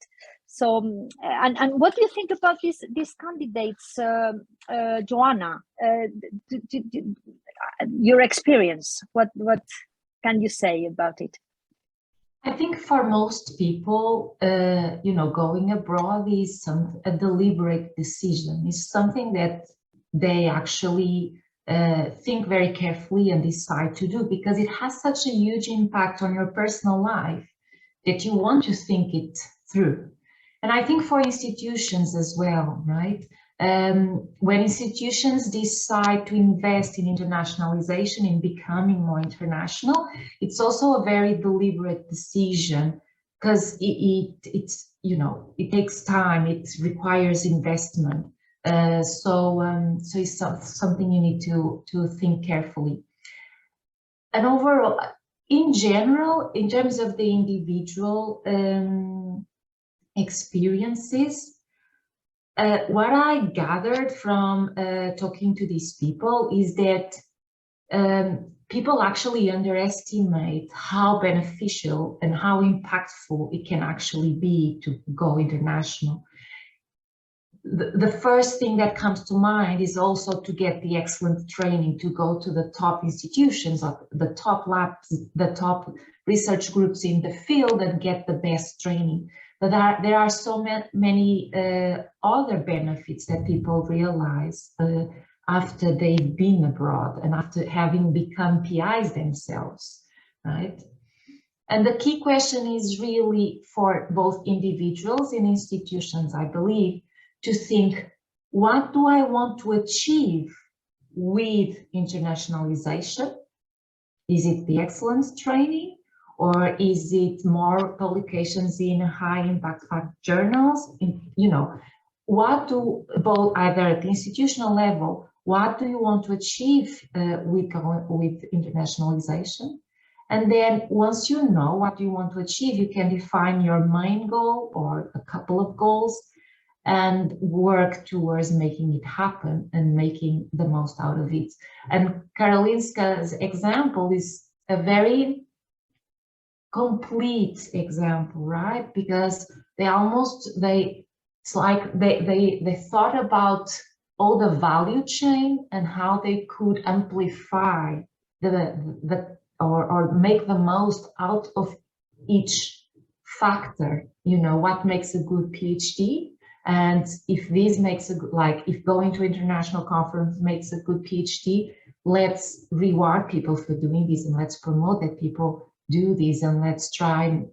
So, and what do you think about these candidates, Joana? Your experience. What can you say about it? I think for most people, going abroad is a deliberate decision. It's something that they actually think very carefully and decide to do, because it has such a huge impact on your personal life that you want to think it through. And I think for institutions as well, right? When institutions decide to invest in internationalization, in becoming more international, it's also a very deliberate decision, because it takes time, it requires investment. So it's something you need to think carefully. And overall, in general, in terms of the individual experiences, what I gathered from talking to these people is that people actually underestimate how beneficial and how impactful it can actually be to go international. The first thing that comes to mind is also to get the excellent training, to go to the top institutions, the top labs, the top research groups in the field, and get the best training. But there are so many other benefits that people realize after they've been abroad and after having become PIs themselves, right? And the key question is really for both individuals and institutions, I believe, to think, what do I want to achieve with internationalization? Is it the excellence training? Or is it more publications in high impact journals? What do both, either at the institutional level, what do you want to achieve with internationalization? And then once you know what you want to achieve, you can define your main goal or a couple of goals and work towards making it happen and making the most out of it. And Karolinska's example is a very complete example, right? Because they thought about all the value chain and how they could amplify or make the most out of each factor. What makes a good PhD, and if this makes if going to international conference makes a good PhD, let's reward people for doing this, and let's promote that people do this, and let's try,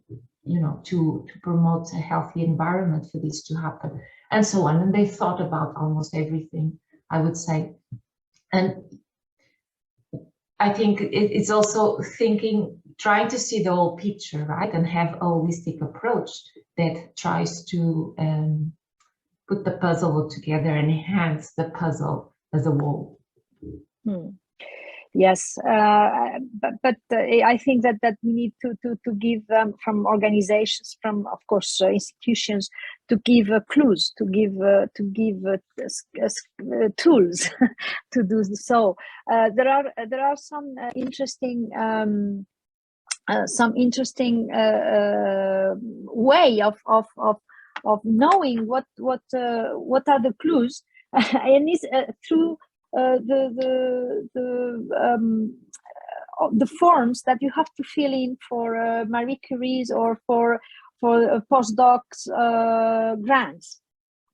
to promote a healthy environment for this to happen, and so on. And they thought about almost everything, I would say. And I think it's also trying to see the whole picture, right? And have a holistic approach that tries to put the puzzle together and enhance the puzzle as a whole. Yes, but I think that we need to give from organizations, from of course institutions, to give clues, to give tools to do so. There are some interesting way of knowing what are the clues, and it's through the forms that you have to fill in for Marie Curie's or for postdocs grants,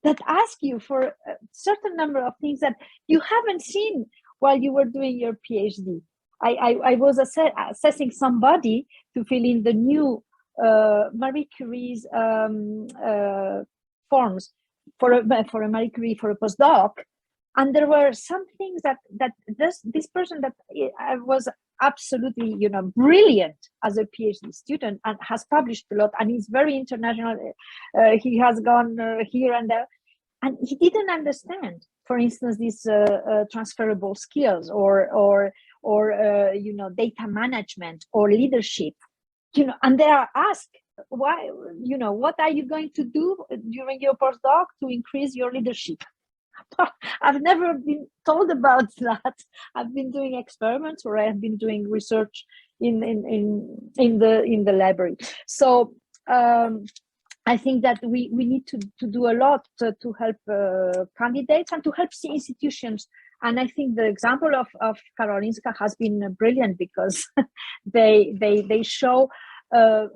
that ask you for a certain number of things that you haven't seen while you were doing your PhD. I was assessing somebody to fill in the new Marie Curie's forms for a Marie Curie for a postdoc, and there were some things that this person that was absolutely brilliant as a PhD student and has published a lot and is very international. He has gone here and there, and he didn't understand, for instance, these transferable skills or data management or leadership, and they are asked, why, what are you going to do during your postdoc to increase your leadership? I've never been told about that. I've been doing experiments, or I have been doing research in the library. So I think that we need to do a lot to help candidates and to help institutions. And I think the example of Karolinska has been brilliant, because they show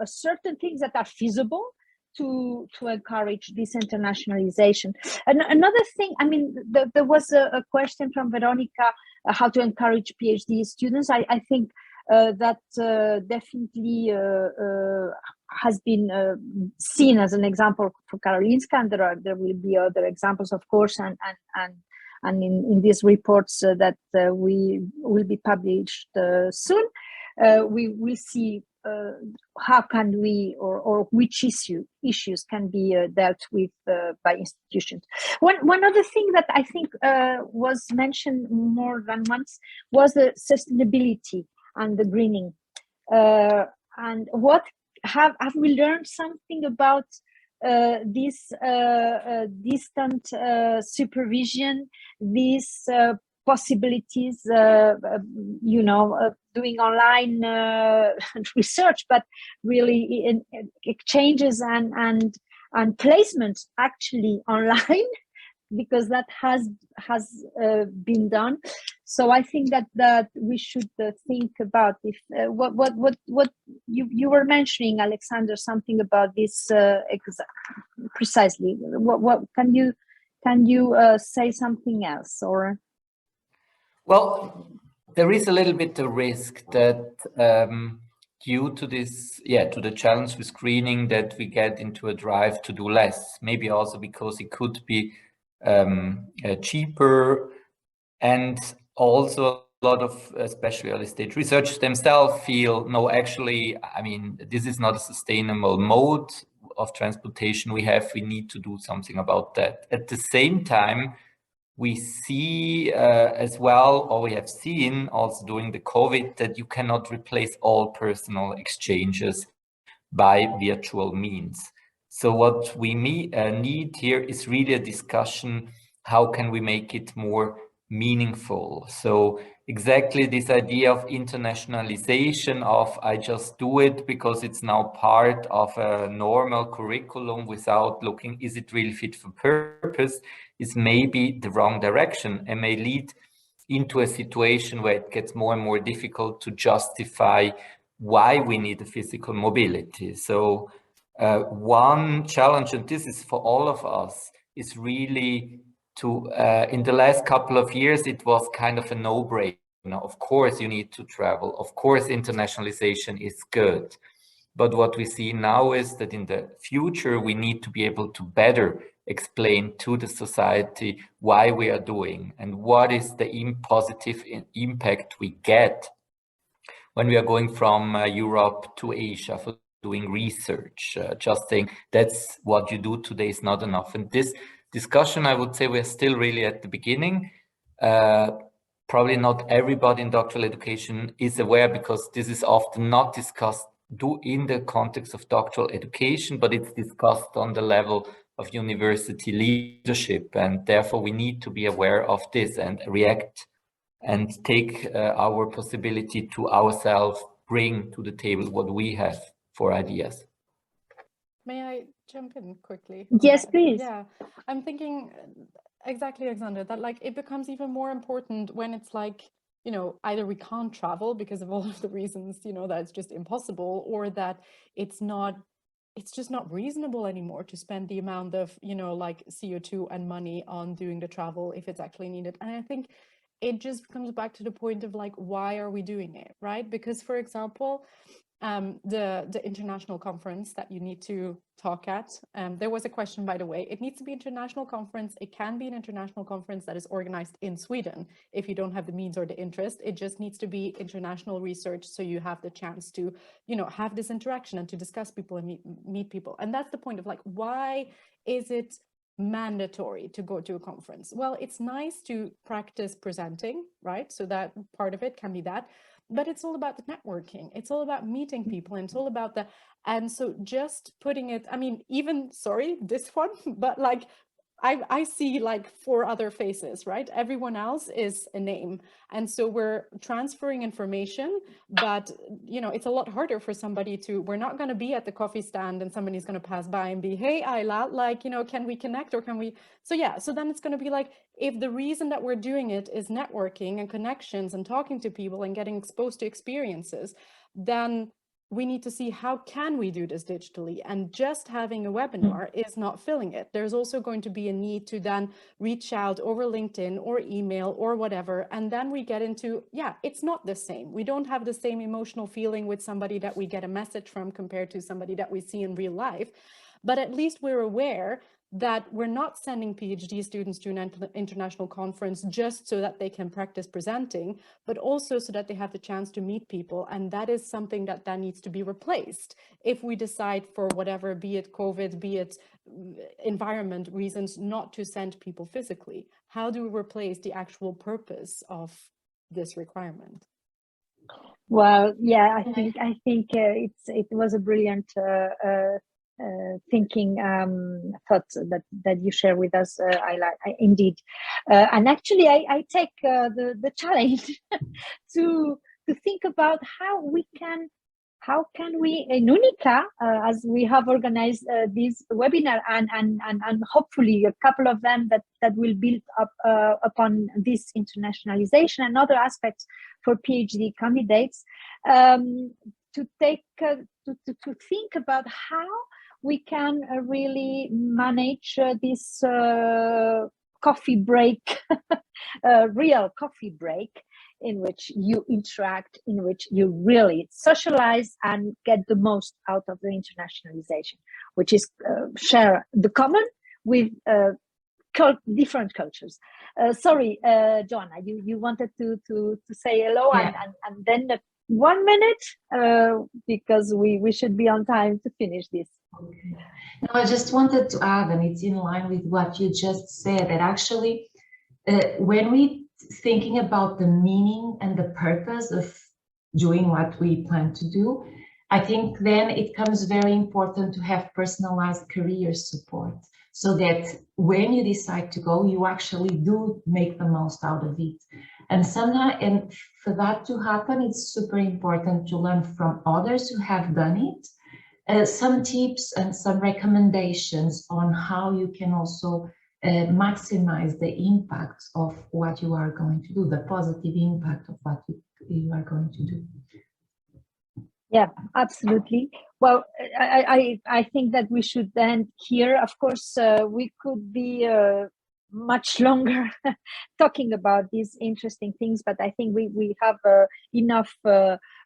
certain things that are feasible to encourage this internationalization. And another thing, I mean, there was a question from Veronica, how to encourage PhD students. I think that definitely has been seen as an example for Karolinska, and there will be other examples, of course, and in these reports that we will be published soon, we will see how can we, or which issues can be dealt with by institutions. One other thing that I think was mentioned more than once was the sustainability and the greening. And what have we learned something about this distant supervision, these possibilities, doing online research, but really in exchanges and placements actually online, because that has been done. So I think that we should think about if what you were mentioning, Alexander, something about this precisely. What can you say something else, or? Well, there is a little bit of risk that due to this, to the challenge with screening, that we get into a drive to do less. Maybe also because it could be cheaper, and also a lot of especially early stage researchers themselves feel, no, actually, I mean, this is not a sustainable mode of transportation we have. We need to do something about that. At the same time, we see as well, or we have seen also during the COVID, that you cannot replace all personal exchanges by virtual means. So what we need here is really a discussion, how can we make it more meaningful? So exactly this idea of internationalization, of I just do it because it's now part of a normal curriculum without looking, is it really fit for purpose, is maybe the wrong direction, and may lead into a situation where it gets more and more difficult to justify why we need a physical mobility. So one challenge, and this is for all of us, is really to, in the last couple of years, it was kind of a no-brainer. Of course, you need to travel. Of course, internationalization is good. But what we see now is that in the future, we need to be able to better explain to the society why we are doing and what is the positive impact we get when we are going from Europe to Asia for doing research. Just saying that's what you do today is not enough. And this discussion, I would say we're still really at the beginning. probably not everybody in doctoral education is aware, because this is often not discussed in the context of doctoral education, but it's discussed on the level of university leadership, and therefore we need to be aware of this and react and take our possibility to ourselves, bring to the table what we have for ideas. May I jump in quickly? Yes, please. Yeah, I'm thinking exactly, Alexander, that like it becomes even more important when it's like, you know, either we can't travel because of all of the reasons, you know, that it's just impossible, or that it's just not reasonable anymore to spend the amount of, you know, like CO2 and money on doing the travel if it's actually needed. And I think it just comes back to the point of like, why are we doing it, right? Because, for example, the international conference that you need to talk at, there was a question, by the way, it needs to be international conference. It can be an international conference that is organized in Sweden if you don't have the means or the interest. It just needs to be international research, so you have the chance to, you know, have this interaction and to discuss people and meet people. And that's the point of like, why is it mandatory to go to a conference? Well, it's nice to practice presenting, right? So that part of it can be that. But it's all about the networking. It's all about meeting people, and it's all about the, and so just putting it, I mean, even, sorry, this one, but like, I see like 4 other faces, right? Everyone else is a name. And so we're transferring information, but, you know, it's a lot harder for somebody to, we're not going to be at the coffee stand and somebody's going to pass by and be, hey, Ayla, like, you know, can we connect, or can we? So yeah, so then it's going to be like, if the reason that we're doing it is networking and connections and talking to people and getting exposed to experiences, then we need to see how can we do this digitally, and just having a webinar is not filling it. There's also going to be a need to then reach out over LinkedIn or email or whatever. And then we get into, yeah, it's not the same. We don't have the same emotional feeling with somebody that we get a message from compared to somebody that we see in real life. But at least we're aware that we're not sending PhD students to an international conference just so that they can practice presenting, but also so that they have the chance to meet people. And that is something that needs to be replaced if we decide, for whatever, be it COVID, be it environment reasons, not to send people physically. How do we replace the actual purpose of this requirement? Well, yeah, I think it was a brilliant thinking thoughts that you share with us, Ayla, indeed. And actually, I take the challenge to think about how can we in UNICA, as we have organized this webinar, and hopefully a couple of them that will build up upon this internationalization and other aspects for PhD candidates, to take to think about how we can really manage this coffee break, real coffee break, in which you interact, in which you really socialize and get the most out of the internationalization, which is share the common with different cultures. Sorry, Joanna, you wanted to say hello, yeah. and then 1 minute, because we should be on time to finish this. Okay. No, I just wanted to add, and it's in line with what you just said, that actually when we thinking about the meaning and the purpose of doing what we plan to do, I think then it comes very important to have personalized career support, so that when you decide to go, you actually do make the most out of it. And sometimes, and for that to happen, it's super important to learn from others who have done it. Some tips and some recommendations on how you can also maximize the impact of what you are going to do, the positive impact of what you are going to do. Yeah, absolutely. Well, I think that we should end here. Of course, we could be much longer talking about these interesting things, but I think we have enough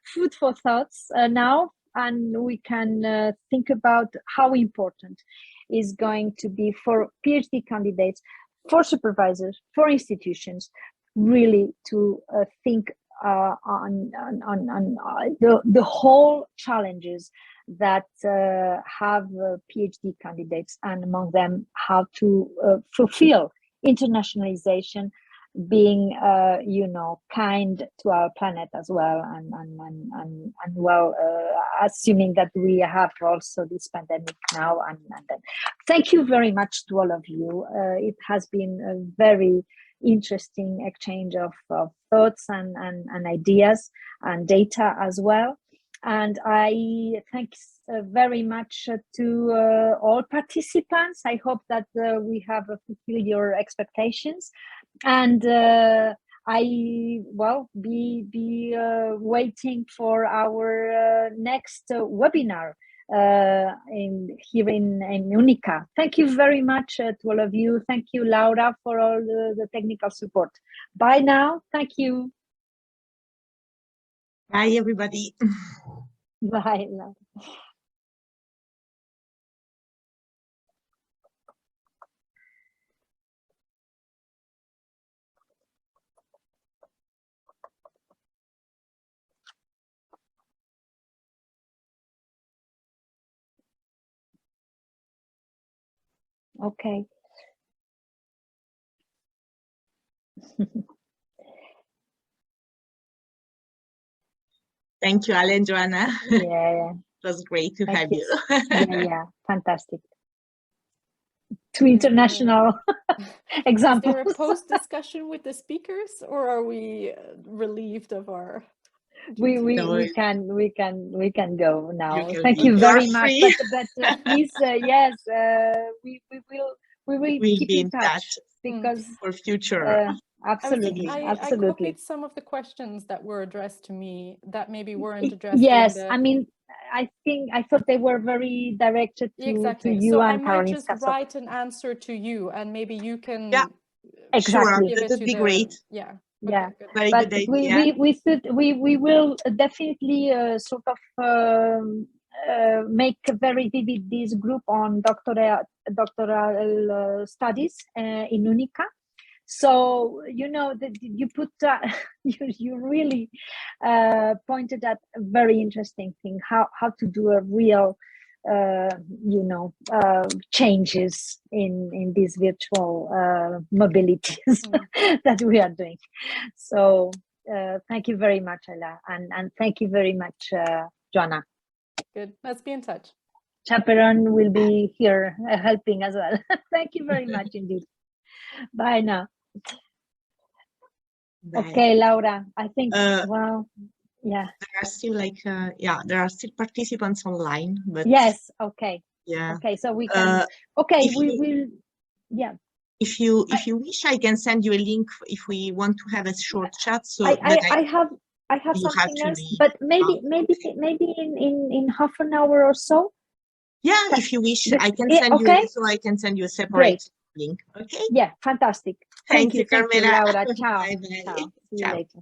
food for thoughts now. And we can think about how important is going to be for PhD candidates, for supervisors, for institutions, really to think on the whole challenges that have PhD candidates, and among them how to fulfill internationalization, being you know, kind to our planet as well, and well, assuming that we have also this pandemic now, and then thank you very much to all of you. It has been a very interesting exchange of thoughts and ideas and data as well. And I thanks very much to all participants. I hope that we have fulfilled your expectations, and I will be waiting for our next webinar here in UNICA. Thank you very much to all of you. Thank you, Laura, for all the technical support. Bye now. Thank you. Bye, everybody. Bye. Okay. Thank you, Ale and Joana. Yeah. It was great to have you. Yeah, fantastic. Two international examples. Is there a post discussion with the speakers, or are we relieved of our? We can go now. Thank you you very much. free. But please, yes, we will keep be in touch because for future. Absolutely, I copied some of the questions that were addressed to me that maybe weren't addressed. Yes, I mean, I thought they were very directed to you, so and I might Karolinska. just write an answer to you, and maybe you can. Yeah, exactly. Sure, that would be great. Yeah. Yeah, okay, very good idea. We will definitely sort of make very vivid this group on doctoral studies in UNICA. So you know that you put you really pointed at a very interesting thing, how to do a real you know, changes in these virtual mobilities that we are doing. So thank you very much, Ayla, and thank you very much, Joana. Good. Let's be in touch. Chaperone will be here helping as well. Thank you very much indeed. Bye now. Bye. Okay, Laura, I think, well, yeah. There are still there are still participants online, but yes, okay. Yeah. Okay, so we can, okay, we will, yeah. If you wish, I can send you a link if we want to have a short chat. So I have something else, but maybe in half an hour or so. Yeah, if you wish, I can send you. So I can send you a separate link. Okay. Yeah, fantastic. Thank you, Thank Carmela. you, Laura. Ciao. Bye-bye. Ciao. See you later.